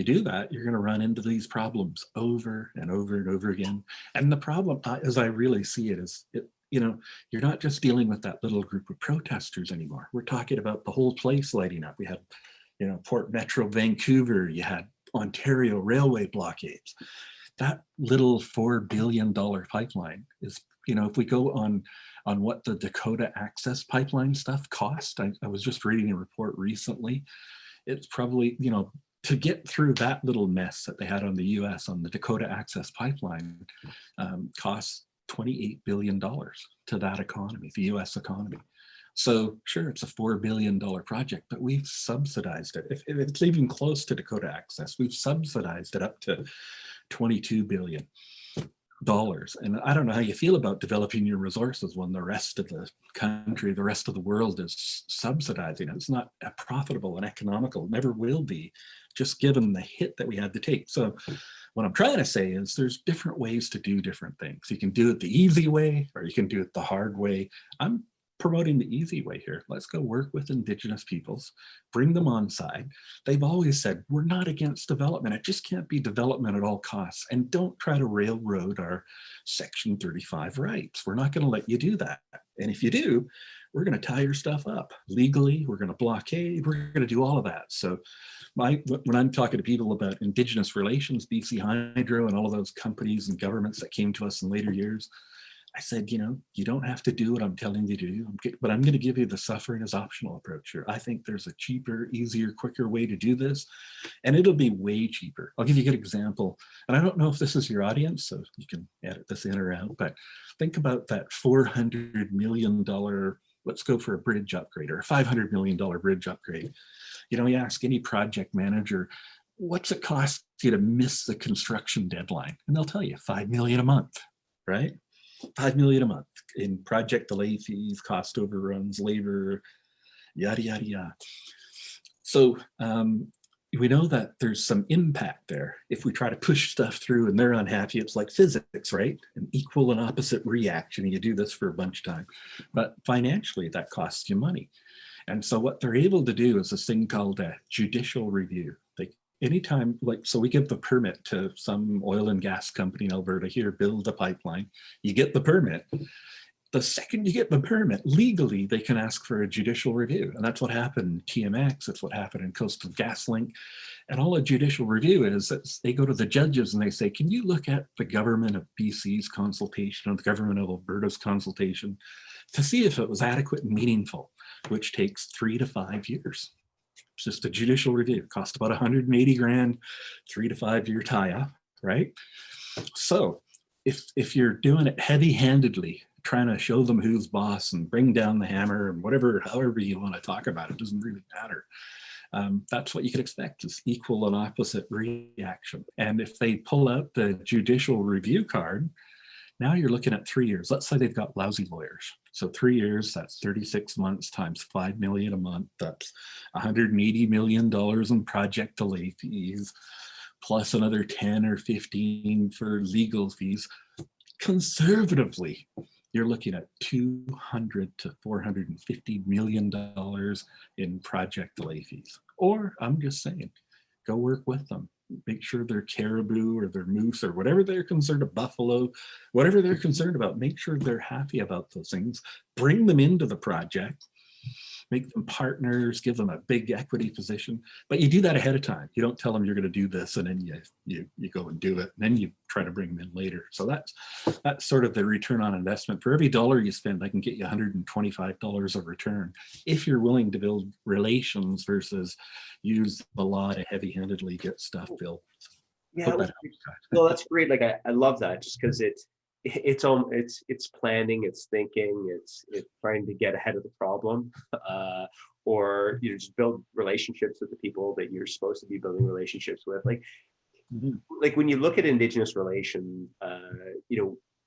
do that, you're going to run into these problems over and over and over again. And the problem, as I really see it, is you're not just dealing with that little group of protesters anymore. We're talking about the whole place lighting up. We had, Port Metro Vancouver, you had Ontario railway blockades. That little $4 billion pipeline is, if we go on what the Dakota Access Pipeline stuff cost, I was just reading a report recently, it's probably, to get through that little mess that they had on the US on the Dakota Access Pipeline costs $28 billion to that economy, the US economy. So sure, it's a $4 billion project, but we've subsidized it. If it's even close to Dakota Access, we've subsidized it up to $22 billion. And I don't know how you feel about developing your resources when the rest of the country, the rest of the world is subsidizing it. It's not profitable and economical, never will be, just given the hit that we had to take. So what I'm trying to say is there's different ways to do different things. You can do it the easy way, or you can do it the hard way. I'm promoting the easy way here. Let's go work with Indigenous peoples, bring them on side. They've always said, we're not against development. It just can't be development at all costs. And don't try to railroad our Section 35 rights. We're not going to let you do that. And if you do, we're going to tie your stuff up legally. We're going to blockade. We're going to do all of that. So when I'm talking to people about Indigenous Relations, BC Hydro, and all of those companies and governments that came to us in later years, I said, you don't have to do what I'm telling you to do, but I'm going to give you the suffering as optional approach here. I think there's a cheaper, easier, quicker way to do this, and it'll be way cheaper. I'll give you a good example. And I don't know if this is your audience, so you can edit this in or out, but think about that $400 million, let's go for a bridge upgrade, or a $500 million bridge upgrade. You ask any project manager, what's it cost you to miss the construction deadline? And they'll tell you $5 million a month, right? $5 million a month in project delay fees, cost overruns, labor, yada, yada, yada. So we know that there's some impact there. If we try to push stuff through and they're unhappy, it's like physics, right? An equal and opposite reaction. You do this for a bunch of time, but financially that costs you money. And so what they're able to do is this thing called a judicial review. Anytime, so we give the permit to some oil and gas company in Alberta, here, build a pipeline. You get the permit. the second you get the permit, legally, they can ask for a judicial review. And that's what happened in TMX. That's what happened in Coastal GasLink. And all a judicial review is they go to the judges and they say, can you look at the government of BC's consultation or the government of Alberta's consultation to see if it was adequate and meaningful, which takes 3 to 5 years. It's just a judicial review. It costs about 180 grand, 3 to 5 year tie-up, right? So if you're doing it heavy-handedly, trying to show them who's boss and bring down the hammer and whatever, however you want to talk about it, doesn't really matter. That's what you could expect, is equal and opposite reaction. And if they pull out the judicial review card, now you're looking at 3 years. Let's say they've got lousy lawyers. So 3 years, that's 36 months times 5 million a month. That's $180 million in project delay fees, plus another 10 or 15 for legal fees. Conservatively, you're looking at $200 to $450 million in project delay fees. Or I'm just saying, go work with them. Make sure they're caribou or they're moose or whatever they're concerned about, buffalo, whatever they're concerned about, make sure they're happy about those things. Bring them into the project, make them partners, give them a big equity position. But you do that ahead of time. You don't tell them you're going to do this and then you go and do it, and then you try to bring them in later. So that's sort of the return on investment. For every dollar you spend, I can get you $125 of return if you're willing to build relations versus use the law to heavy-handedly get stuff built. Yeah, well, that's great. Like I love that, just because it's planning, it's thinking, it's trying to get ahead of the problem, or just build relationships with the people that you're supposed to be building relationships with. Like, like when you look at Indigenous relations,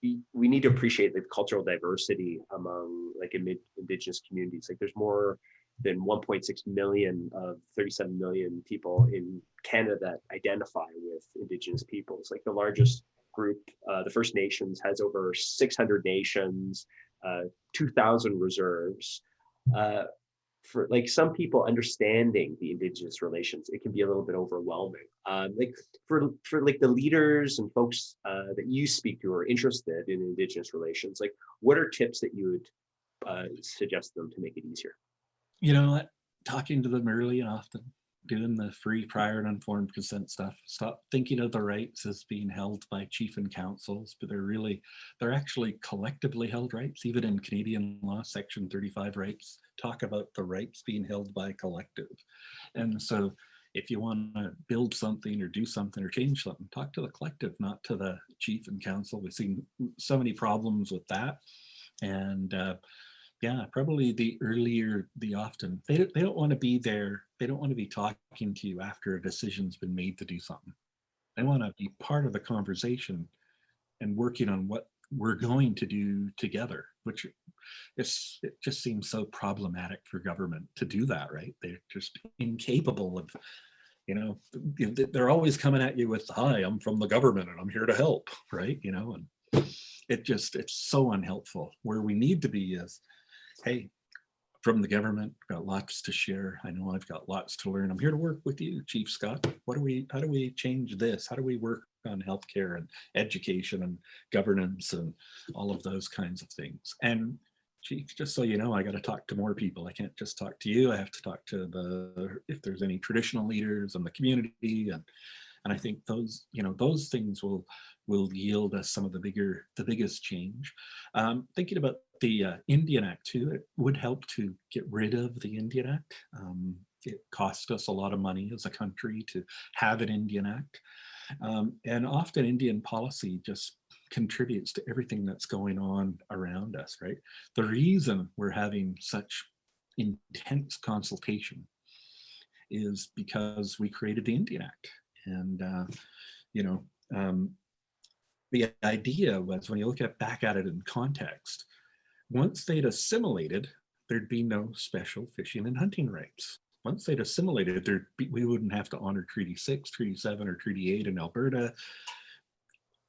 we need to appreciate the cultural diversity among like Indigenous communities. Like there's more than 1.6 million of 37 million people in Canada that identify with Indigenous peoples. Like the largest group, the First Nations, has over 600 nations, 2,000 reserves. For like some people understanding the Indigenous relations, it can be a little bit overwhelming. Like for like the leaders and folks that you speak to who are interested in Indigenous relations, like what are tips that you would suggest them to make it easier? Talking to them early and often, doing the free, prior, and informed consent stuff. Stop thinking of the rights as being held by chief and councils, but they're actually collectively held rights. Even in Canadian law, Section 35 rights talk about the rights being held by collective. And so if you want to build something or do something or change something, talk to the collective, not to the chief and council. We've seen so many problems with that. And probably the earlier, the often. They don't want to be there. They don't want to be talking to you after a decision's been made to do something. They want to be part of the conversation and working on what we're going to do together, which it just seems so problematic for government to do that, right? They're just incapable of, they're always coming at you with, hi, I'm from the government and I'm here to help, right? And it's so unhelpful. Where we need to be is, hey, from the government, got lots to share. I know I've got lots to learn. I'm here to work with you, Chief Scott. How do we change this? How do we work on healthcare and education and governance and all of those kinds of things? And Chief, just so you know, I got to talk to more people. I can't just talk to you. I have to talk to if there's any traditional leaders in the community, and I think those things will yield us some of the biggest change. Thinking about the Indian Act too, it would help to get rid of the Indian Act. It cost us a lot of money as a country to have an Indian Act. And often Indian policy just contributes to everything that's going on around us, right? The reason we're having such intense consultation is because we created the Indian Act. And, the idea was, when you look back at it in context, once they'd assimilated, there'd be no special fishing and hunting rights. Once they'd assimilated, we wouldn't have to honor Treaty 6, Treaty 7, or Treaty 8 in Alberta.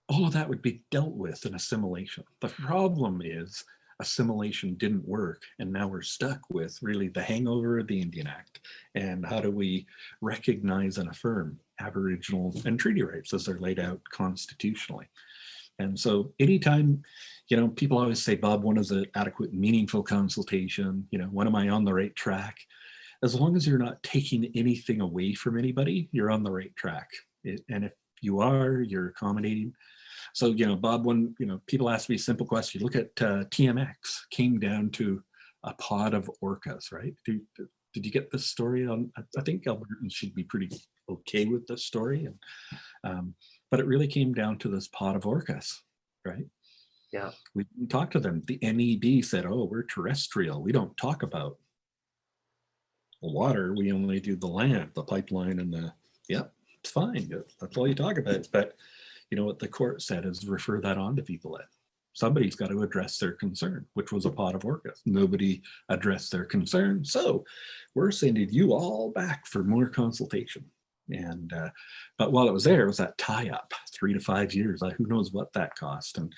All of that would be dealt with in assimilation. The problem is assimilation didn't work, and now we're stuck with really the hangover of the Indian Act. And how do we recognize and affirm Aboriginal and treaty rights as they're laid out constitutionally? And so anytime people always say, Bob, when is it adequate, meaningful consultation? When am I on the right track? As long as you're not taking anything away from anybody, you're on the right track. And if you are, you're accommodating. So, Bob, when, people ask me a simple question, look at TMX, came down to a pod of orcas, right? Did you get this story on? I think Albertans should be pretty okay with this story. But it really came down to this pod of orcas, right? Yeah. We didn't talk to them. The NED said, oh, we're terrestrial. We don't talk about the water. We only do the land, the pipeline, and it's fine. That's all you talk about. But what the court said is refer that on to people. Somebody's got to address their concern, which was a pot of orcas. Nobody addressed their concern. So we're sending you all back for more consultation. And but while it was there, it was that tie-up, 3 to 5 years. Who knows what that cost? And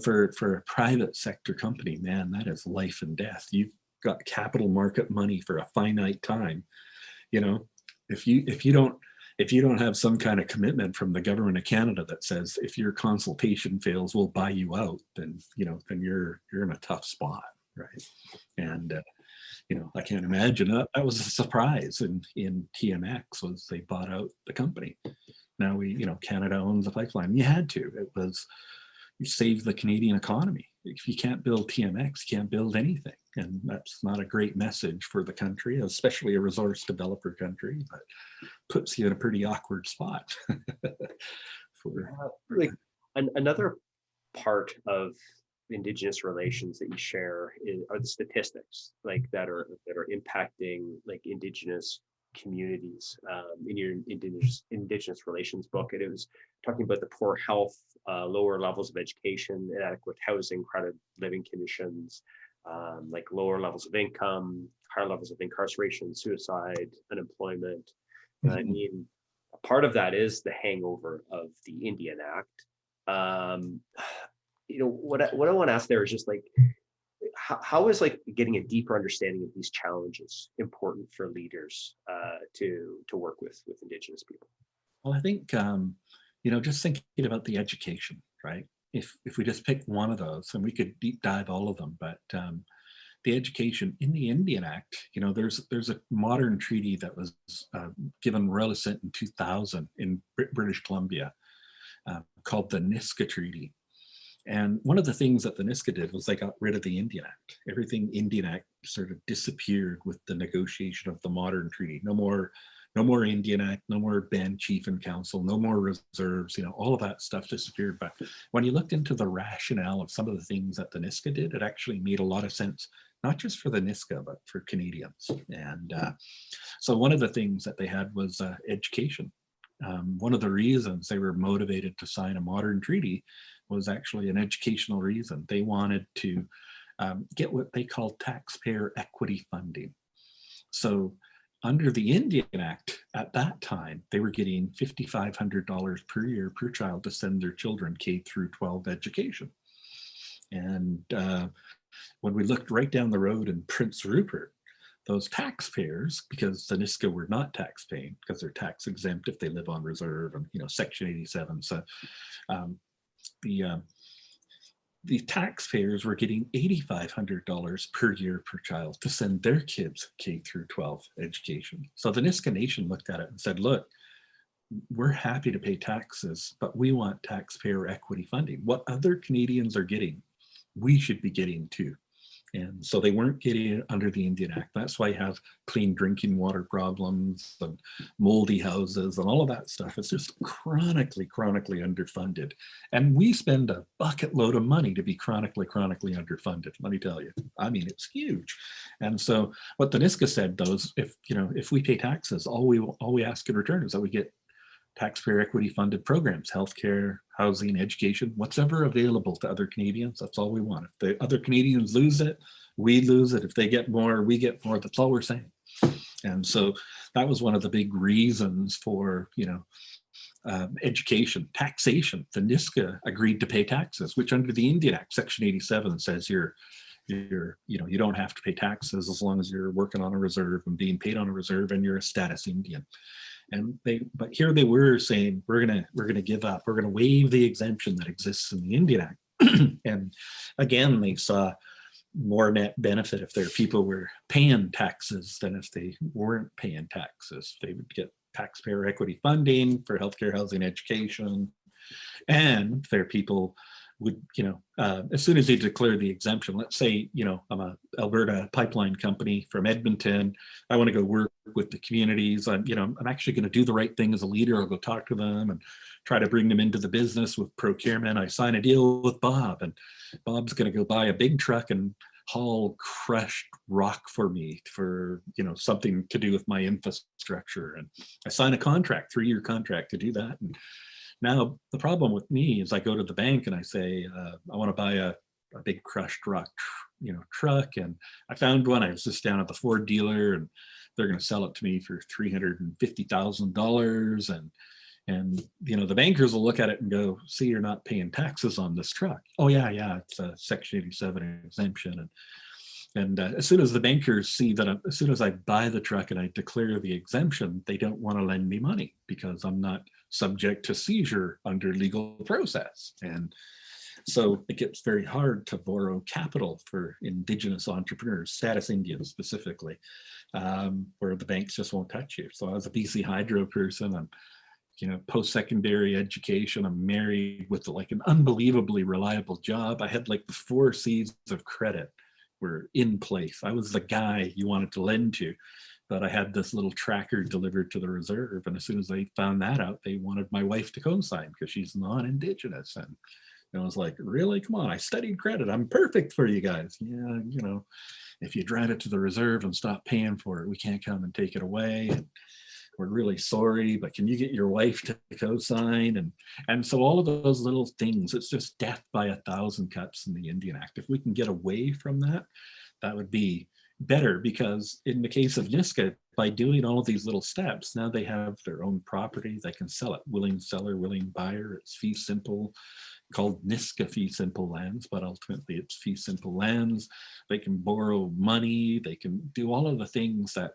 for a private sector company, man, that is life and death. You've got capital market money for a finite time. If you don't have some kind of commitment from the government of Canada that says if your consultation fails, we'll buy you out, then you're in a tough spot, right? And I can't imagine that was a surprise in TMX was they bought out the company. Now Canada owns the pipeline. You had to. You save the Canadian economy. If you can't build TMX, you can't build anything. And that's not a great message for the country, especially a resource developer country, but puts you in a pretty awkward spot. Another part of Indigenous relations that you share are the statistics that are impacting Indigenous communities. In your Indigenous relations book, it was talking about the poor health, lower levels of education, inadequate housing, crowded living conditions, lower levels of income, higher levels of incarceration, suicide, unemployment. I mean, a part of that is the hangover of the Indian Act. What I want to ask there is just how is getting a deeper understanding of these challenges important for leaders to work with Indigenous people? Well, I think just thinking about the education, right? If we just pick one of those, and we could deep dive all of them, but the education in the Indian Act, there's a modern treaty that was given royal assent in 2000 in British Columbia called the Niska Treaty. And one of the things that the Niska did was they got rid of the Indian Act. Everything Indian Act sort of disappeared with the negotiation of the modern treaty. No more Indian Act, no more band chief and council, no more reserves, all of that stuff disappeared. But when you looked into the rationale of some of the things that the Niska did, it actually made a lot of sense, not just for the Niska, but for Canadians. And so one of the things that they had was education. One of the reasons they were motivated to sign a modern treaty was actually an educational reason. They wanted to get what they called taxpayer equity funding. So under the Indian Act at that time, they were getting $5,500 per year per child to send their children K through 12 education. And when we looked right down the road in Prince Rupert, those taxpayers, because the Niska were not tax paying because they're tax exempt if they live on reserve and Section 87. So the taxpayers were getting $8,500 per year per child to send their kids K through 12 education. So the Niska Nation looked at it and said, look, we're happy to pay taxes, but we want taxpayer equity funding. What other Canadians are getting, we should be getting too. And so they weren't getting it under the Indian Act. That's why you have clean drinking water problems and moldy houses and all of that stuff. It's just chronically underfunded. And we spend a bucket load of money to be chronically underfunded, let me tell you. I mean, it's huge. And so what the Niska said, though, is if we pay taxes, all we ask in return is that we get taxpayer equity funded programs, healthcare, housing, education, what's ever available to other Canadians, that's all we want. If the other Canadians lose it, we lose it. If they get more, we get more. That's all we're saying. And so that was one of the big reasons for, education, taxation. The Niska agreed to pay taxes, which under the Indian Act, Section 87 says you don't have to pay taxes as long as you're working on a reserve and being paid on a reserve and you're a status Indian. But here they were saying, we're gonna give up. We're gonna waive the exemption that exists in the Indian Act And again, they saw more net benefit if their people were paying taxes than if they weren't paying taxes. They would get taxpayer equity funding for healthcare, housing, education, and their people would, as soon as they declare the exemption, let's say, I'm a Alberta pipeline company from Edmonton. I want to go work with the communities. I'm actually going to do the right thing as a leader. I'll go talk to them and try to bring them into the business with procurement. I sign a deal with Bob, and Bob's going to go buy a big truck and haul crushed rock for me for, something to do with my infrastructure. And I sign a contract, 3-year contract to do that. And now the problem with me is I go to the bank and I say, I want to buy a big crushed rock, truck. And I found one. I was just down at the Ford dealer, and they're going to sell it to me for $350,000. And the bankers will look at it and go, see, you're not paying taxes on this truck. Oh yeah, it's a Section 87 exemption. And as soon as the bankers see that, as soon as I buy the truck and I declare the exemption, they don't want to lend me money because I'm not subject to seizure under legal process. And so it gets very hard to borrow capital for Indigenous entrepreneurs, status Indians specifically, where the banks just won't touch you. So as a BC Hydro person, I'm post-secondary education. I'm married with like an unbelievably reliable job. I had like the 4 C's of credit were in place. I was the guy you wanted to lend to, but I had this little tracker delivered to the reserve. And as soon as they found that out, they wanted my wife to co-sign because she's non-Indigenous. And I was like, really? Come on, I studied credit. I'm perfect for you guys. Yeah, if you drive it to the reserve and stop paying for it, we can't come and take it away. And we're really sorry, but can you get your wife to co-sign? And so all of those little things, it's just death by 1,000 cuts in the Indian Act. If we can get away from that, that would be better, because in the case of Niska, by doing all of these little steps, now they have their own property, they can sell it, willing seller, willing buyer, it's fee simple, called Niska fee simple lands, but ultimately it's fee simple lands. They can borrow money, they can do all of the things that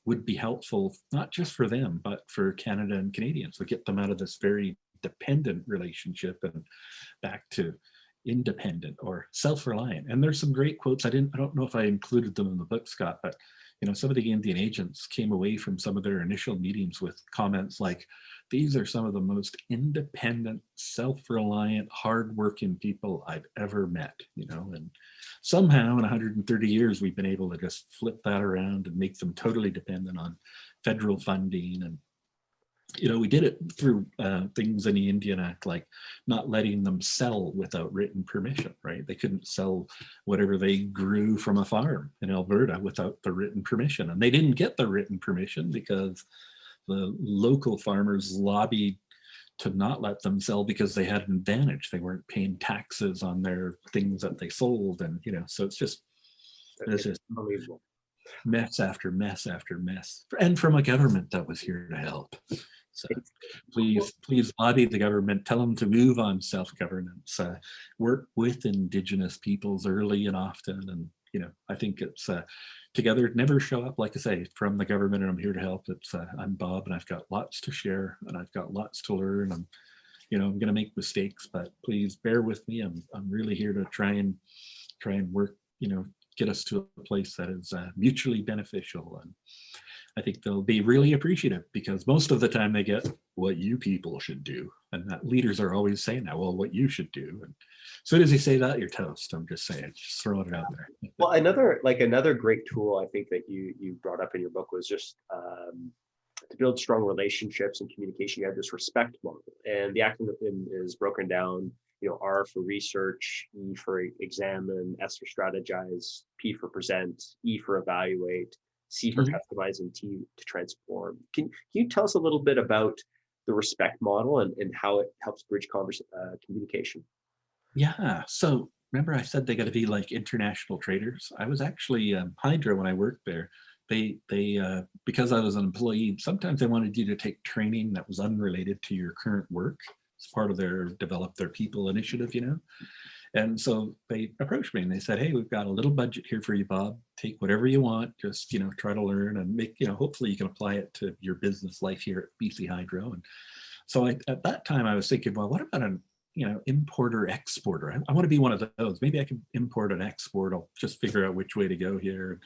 would be helpful, not just for them, but for Canada and Canadians. We get them out of this very dependent relationship and back to independent or self-reliant. And there's some great quotes. I don't know if I included them in the book, Scott, but some of the Indian agents came away from some of their initial meetings with comments like, these are some of the most independent, self-reliant, hardworking people I've ever met, and somehow in 130 years, we've been able to just flip that around and make them totally dependent on federal funding. And we did it through things in the Indian Act, like not letting them sell without written permission, right? They couldn't sell whatever they grew from a farm in Alberta without the written permission. And they didn't get the written permission because the local farmers lobbied to not let them sell because they had an advantage. They weren't paying taxes on their things that they sold. And, so it's just unbelievable. Mess after mess after mess, and from a government that was here to help. So please lobby the government, tell them to move on self-governance, work with Indigenous peoples early and often. And, I think it's together, never show up, like I say, from the government and I'm here to help. It's I'm Bob and I've got lots to share and I've got lots to learn. I'm going to make mistakes, but please bear with me. I'm really here to try and work, get us to a place that is mutually beneficial. And I think they'll be really appreciative, because most of the time they get what you people should do. And that leaders are always saying that, well, what you should do. And as soon as you say that, you're toast. I'm just saying, just throwing it out there. Well, another great tool I think that you brought up in your book was just to build strong relationships and communication. You have this respect model, and the acronym is broken down. R for research, E for examine, S for strategize, P for present, E for evaluate, C for customize, and T to transform. Can you tell us a little bit about the respect model and how it helps bridge communication? Yeah. So remember I said they got to be like international traders. I was actually Hydro when I worked there. They because I was an employee, sometimes they wanted you to take training that was unrelated to your current work. It's part of their develop their people initiative, And so they approached me and they said, hey, we've got a little budget here for you, Bob. Take whatever you want, just, try to learn and make, hopefully you can apply it to your business life here at BC Hydro. And so at that time I was thinking, well, what about importer, exporter. I want to be one of those. Maybe I can import and export. I'll just figure out which way to go here.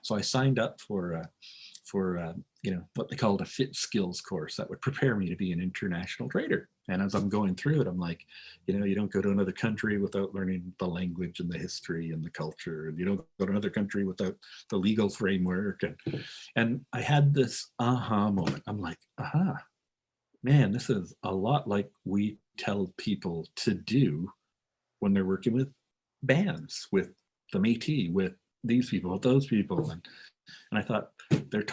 So I signed up for what they called a fit skills course that would prepare me to be an international trader. And as I'm going through it, I'm like, you don't go to another country without learning the language and the history and the culture. And you don't go to another country without the legal framework. And I had this aha moment. I'm like, aha, man, this is a lot like we tell people to do when they're working with bands, with the Métis, with these people, with those people. And I thought, they're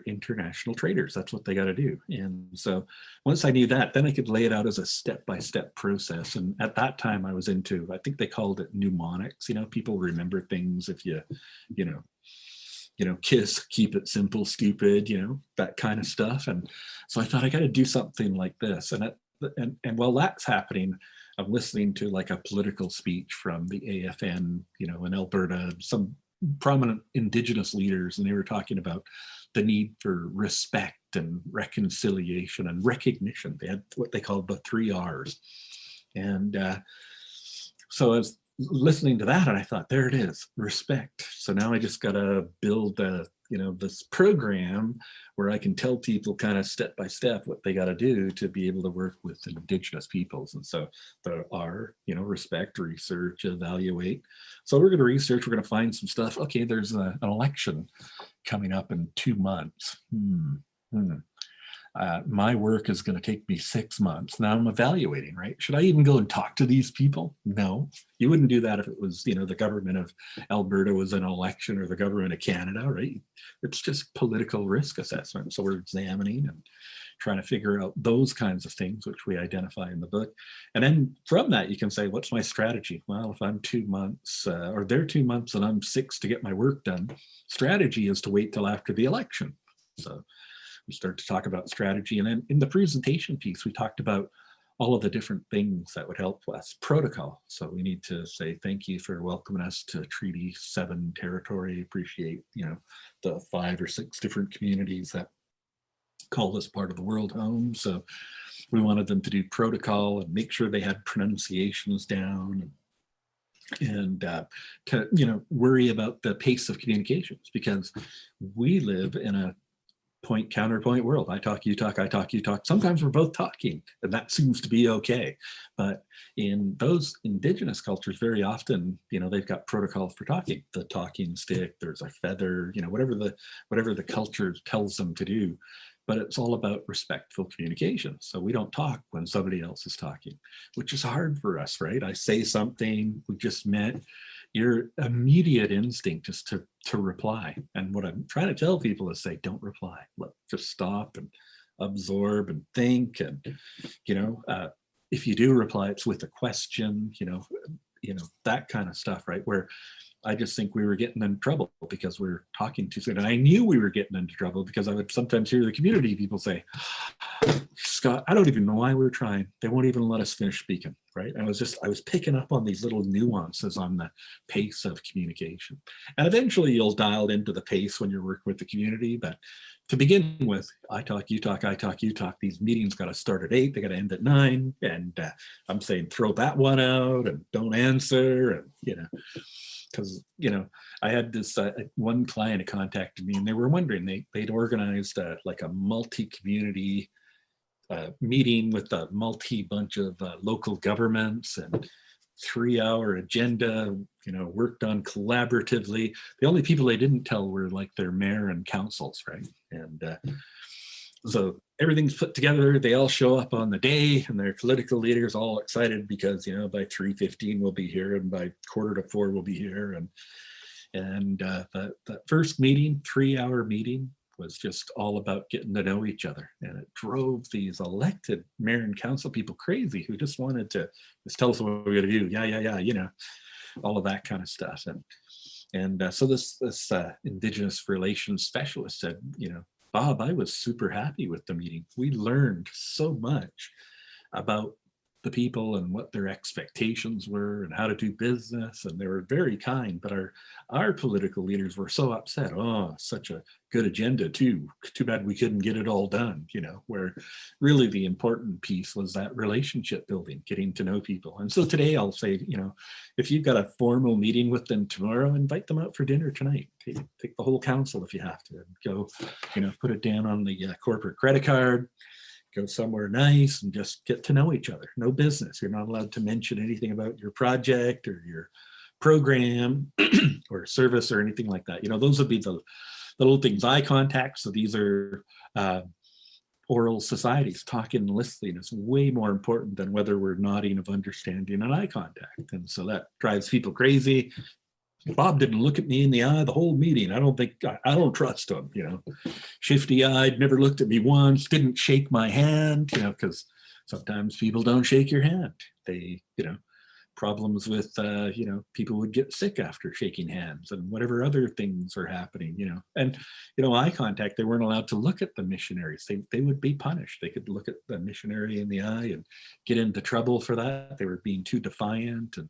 international traders. That's what they got to do. And so once I knew that, then I could lay it out as a step-by-step process. And at that time I was into, I think they called it mnemonics. People remember things if you KISS, keep it simple, stupid, that kind of stuff. And so I thought I got to do something like this. And while that's happening, I'm listening to like a political speech from the AFN, in Alberta, some prominent Indigenous leaders, and they were talking about the need for respect and reconciliation and recognition. They had what they called the 3 R's. And so I was listening to that and I thought, there it is, respect. So now I just got to build this program where I can tell people kind of step by step what they got to do to be able to work with Indigenous peoples. And so there are, respect, research, evaluate. So we're going to research, we're going to find some stuff. Okay, there's an election coming up in 2 months. My work is going to take me 6 months. Now I'm evaluating, right? Should I even go and talk to these people? No, you wouldn't do that if it was, the government of Alberta was in an election or the government of Canada, right? It's just political risk assessment. So we're examining and trying to figure out those kinds of things, which we identify in the book. And then from that, you can say, what's my strategy? Well, if I'm 2 months or they're 2 months and I'm 6 to get my work done, strategy is to wait till after the election. So we start to talk about strategy. And then in the presentation piece, we talked about all of the different things that would help us. Protocol. So we need to say, thank you for welcoming us to Treaty 7 territory. Appreciate, the 5 or 6 different communities that call this part of the world home. So we wanted them to do protocol and make sure they had pronunciations down and to, worry about the pace of communications, because we live in a point counterpoint world. I talk, you talk, I talk, you talk. Sometimes we're both talking, and that seems to be okay. But in those Indigenous cultures, very often, they've got protocol for talking. The talking stick, there's a feather, whatever the culture tells them to do. But it's all about respectful communication. So we don't talk when somebody else is talking, which is hard for us, right? I say something, we just met. Your immediate instinct is to reply. And what I'm trying to tell people is say, don't reply. Just stop and absorb and think. And, if you do reply, it's with a question, that kind of stuff, right? Where I just think we were getting in trouble because we were talking too soon. And I knew we were getting into trouble because I would sometimes hear the community people say, Scott, I don't even know why we were trying. They won't even let us finish speaking, right? I was picking up on these little nuances on the pace of communication. And eventually you'll dial into the pace when you're working with the community. But to begin with, I talk, you talk, I talk, you talk. These meetings got to start at 8, they got to end at 9. And I'm saying, throw that one out and don't answer. And, because, I had this one client who contacted me and they were wondering, they'd organized like a multi-community meeting with a bunch of local governments and 3-hour agenda, worked on collaboratively. The only people they didn't tell were like their mayor and councils, right? And so everything's put together. They all show up on the day and their political leaders all excited because, by 3:15 we'll be here and by 3:45 we'll be here. And that first meeting, 3-hour meeting, was just all about getting to know each other. And it drove these elected mayor and council people crazy who just wanted to just tell us what we got to do. Yeah, all of that kind of stuff. And so this Indigenous Relations specialist said, Bob, I was super happy with the meeting. We learned so much about the people and what their expectations were and how to do business. And they were very kind, but our political leaders were so upset. Oh, such a good agenda too. Too bad we couldn't get it all done, where really the important piece was that relationship building, getting to know people. And so today I'll say, if you've got a formal meeting with them tomorrow, invite them out for dinner tonight. Take the whole council if you have to. Go, put it down on the corporate credit card. Go somewhere nice and just get to know each other. No business. You're not allowed to mention anything about your project or your program or service or anything like that. Those would be the little things. Eye contact. So these are oral societies. Talking and listening is way more important than whether we're nodding of understanding and eye contact. And so that drives people crazy. Bob didn't look at me in the eye the whole meeting. I don't trust him, shifty-eyed, never looked at me once, didn't shake my hand, because sometimes people don't shake your hand. They, problems with, people would get sick after shaking hands and whatever other things are happening, and, eye contact, they weren't allowed to look at the missionaries. They would be punished. They could look at the missionary in the eye and get into trouble for that. They were being too defiant. And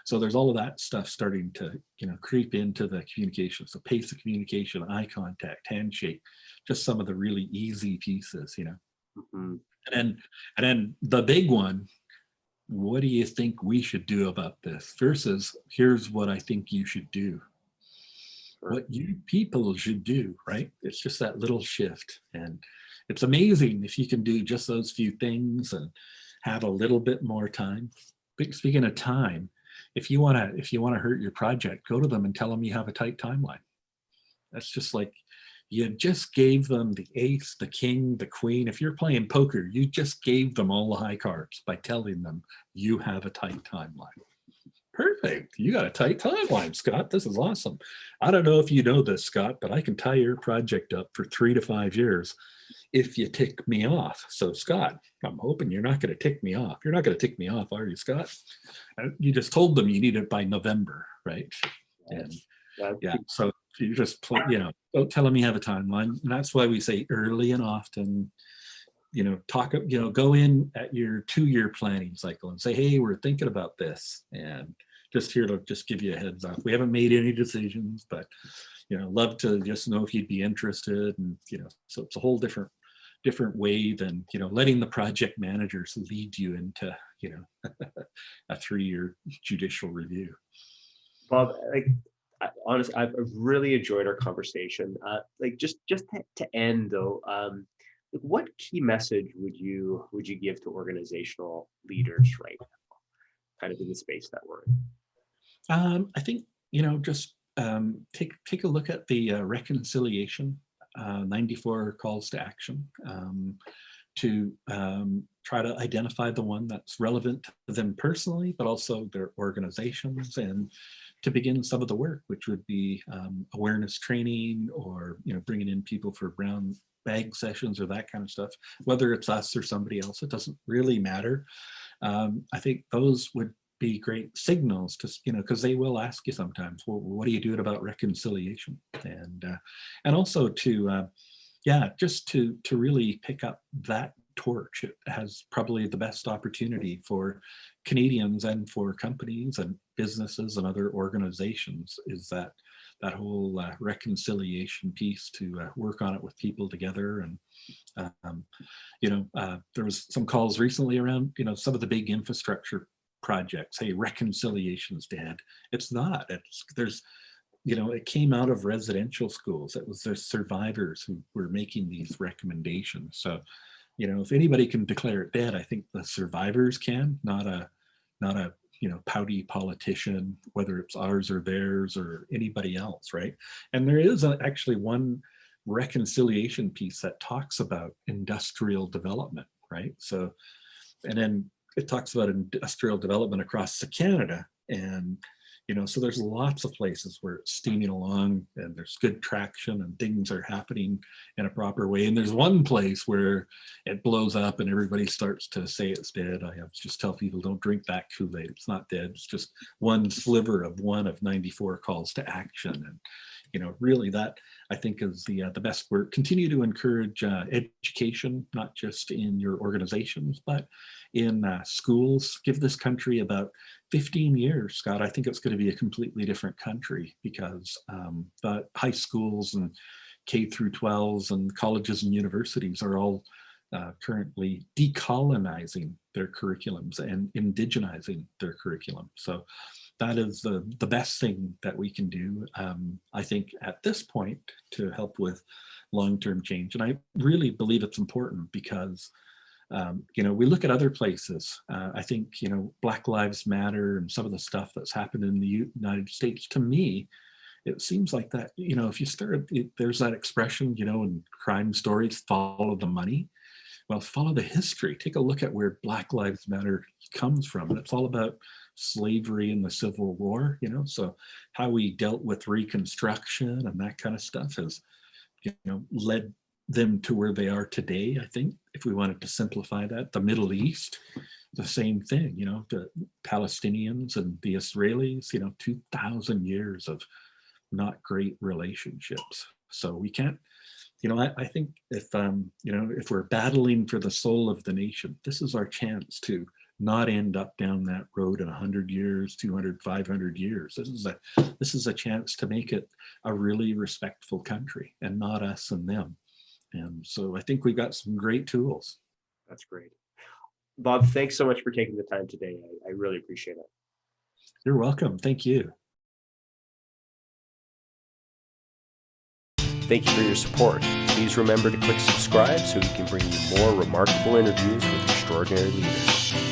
so there's all of that stuff starting to, creep into the communication. So pace of communication, eye contact, handshake, just some of the really easy pieces, Mm-hmm. And then the big one, what do you think we should do about this versus here's what I think you should do. Sure. What you people should do, right? It's just that little shift. And it's amazing if you can do just those few things and have a little bit more time. Speaking of time, if you want to hurt your project, go to them and tell them you have a tight timeline. That's just like, you just gave them the ace, the king, the queen. If you're playing poker, you just gave them all the high cards by telling them you have a tight timeline. Perfect. You got a tight timeline, Scott. This is awesome. I don't know if you know this, Scott, but I can tie your project up for 3 to 5 years if you tick me off. So, Scott, I'm hoping you're not going to tick me off. You're not going to tick me off, are you, Scott? You just told them you need it by November, right? And yeah, so you just, don't tell them you have a timeline. And that's why we say early and often, go in at your 2-year planning cycle and say, hey, we're thinking about this. And just here to just give you a heads up. We haven't made any decisions, but, love to just know if you'd be interested. And, so it's a whole different way than, letting the project managers lead you into, a 3-year judicial review. Bob, honestly, I've really enjoyed our conversation. Just to end though, what key message would you give to organizational leaders right now, kind of in the space that we're in? I think just take a look at the reconciliation 94 calls to action to try to identify the one that's relevant to them personally, but also their organizations, and to begin some of the work, which would be awareness training or bringing in people for brown bag sessions or that kind of stuff. Whether it's us or somebody else, it doesn't really matter. I think those would be great signals to, because they will ask you sometimes, well, what are you doing about reconciliation? And also to just to really pick up that torch. It has probably the best opportunity for Canadians and for companies and businesses and other organizations, is that whole reconciliation piece, to work on it with people together. And there was some calls recently around some of the big infrastructure projects. Hey, reconciliation's dead. It's not. It came out of residential schools. It was the survivors who were making these recommendations. So, if anybody can declare it dead, I think the survivors can, not a pouty politician, whether it's ours or theirs or anybody else, right? And there is actually one reconciliation piece that talks about industrial development, right? So, and then it talks about industrial development across Canada, and so there's lots of places where it's steaming along and there's good traction and things are happening in a proper way. And there's one place where it blows up and everybody starts to say it's dead. I have to just tell people, don't drink that Kool-Aid. It's not dead. It's just one sliver of 94 calls to action. And really that, I think is the best word. Continue to encourage education, not just in your organizations, but in schools. Give this country about 15 years, Scott. I think it's going to be a completely different country because the high schools and K through 12s and colleges and universities are all currently decolonizing their curriculums and indigenizing their curriculum. So that is the best thing that we can do, I think, at this point to help with long-term change. And I really believe it's important because, we look at other places. I think, Black Lives Matter and some of the stuff that's happened in the United States, to me, it seems like that, if you there's that expression, in crime stories, follow the money. Well, follow the history. Take a look at where Black Lives Matter comes from. And it's all about slavery and the Civil War, so how we dealt with Reconstruction and that kind of stuff has, led them to where they are today. I think if we wanted to simplify that, the Middle East, the same thing, the Palestinians and the Israelis, 2,000 years of not great relationships. So we can't, I think if we're battling for the soul of the nation, this is our chance to not end up down that road in 100 years, 200, 500 years. This is a chance to make it a really respectful country and not us and them. And so I think we've got some great tools. That's great. Bob, thanks so much for taking the time today. I really appreciate it. You're welcome. Thank you. Thank you for your support. Please remember to click subscribe so we can bring you more remarkable interviews with extraordinary leaders.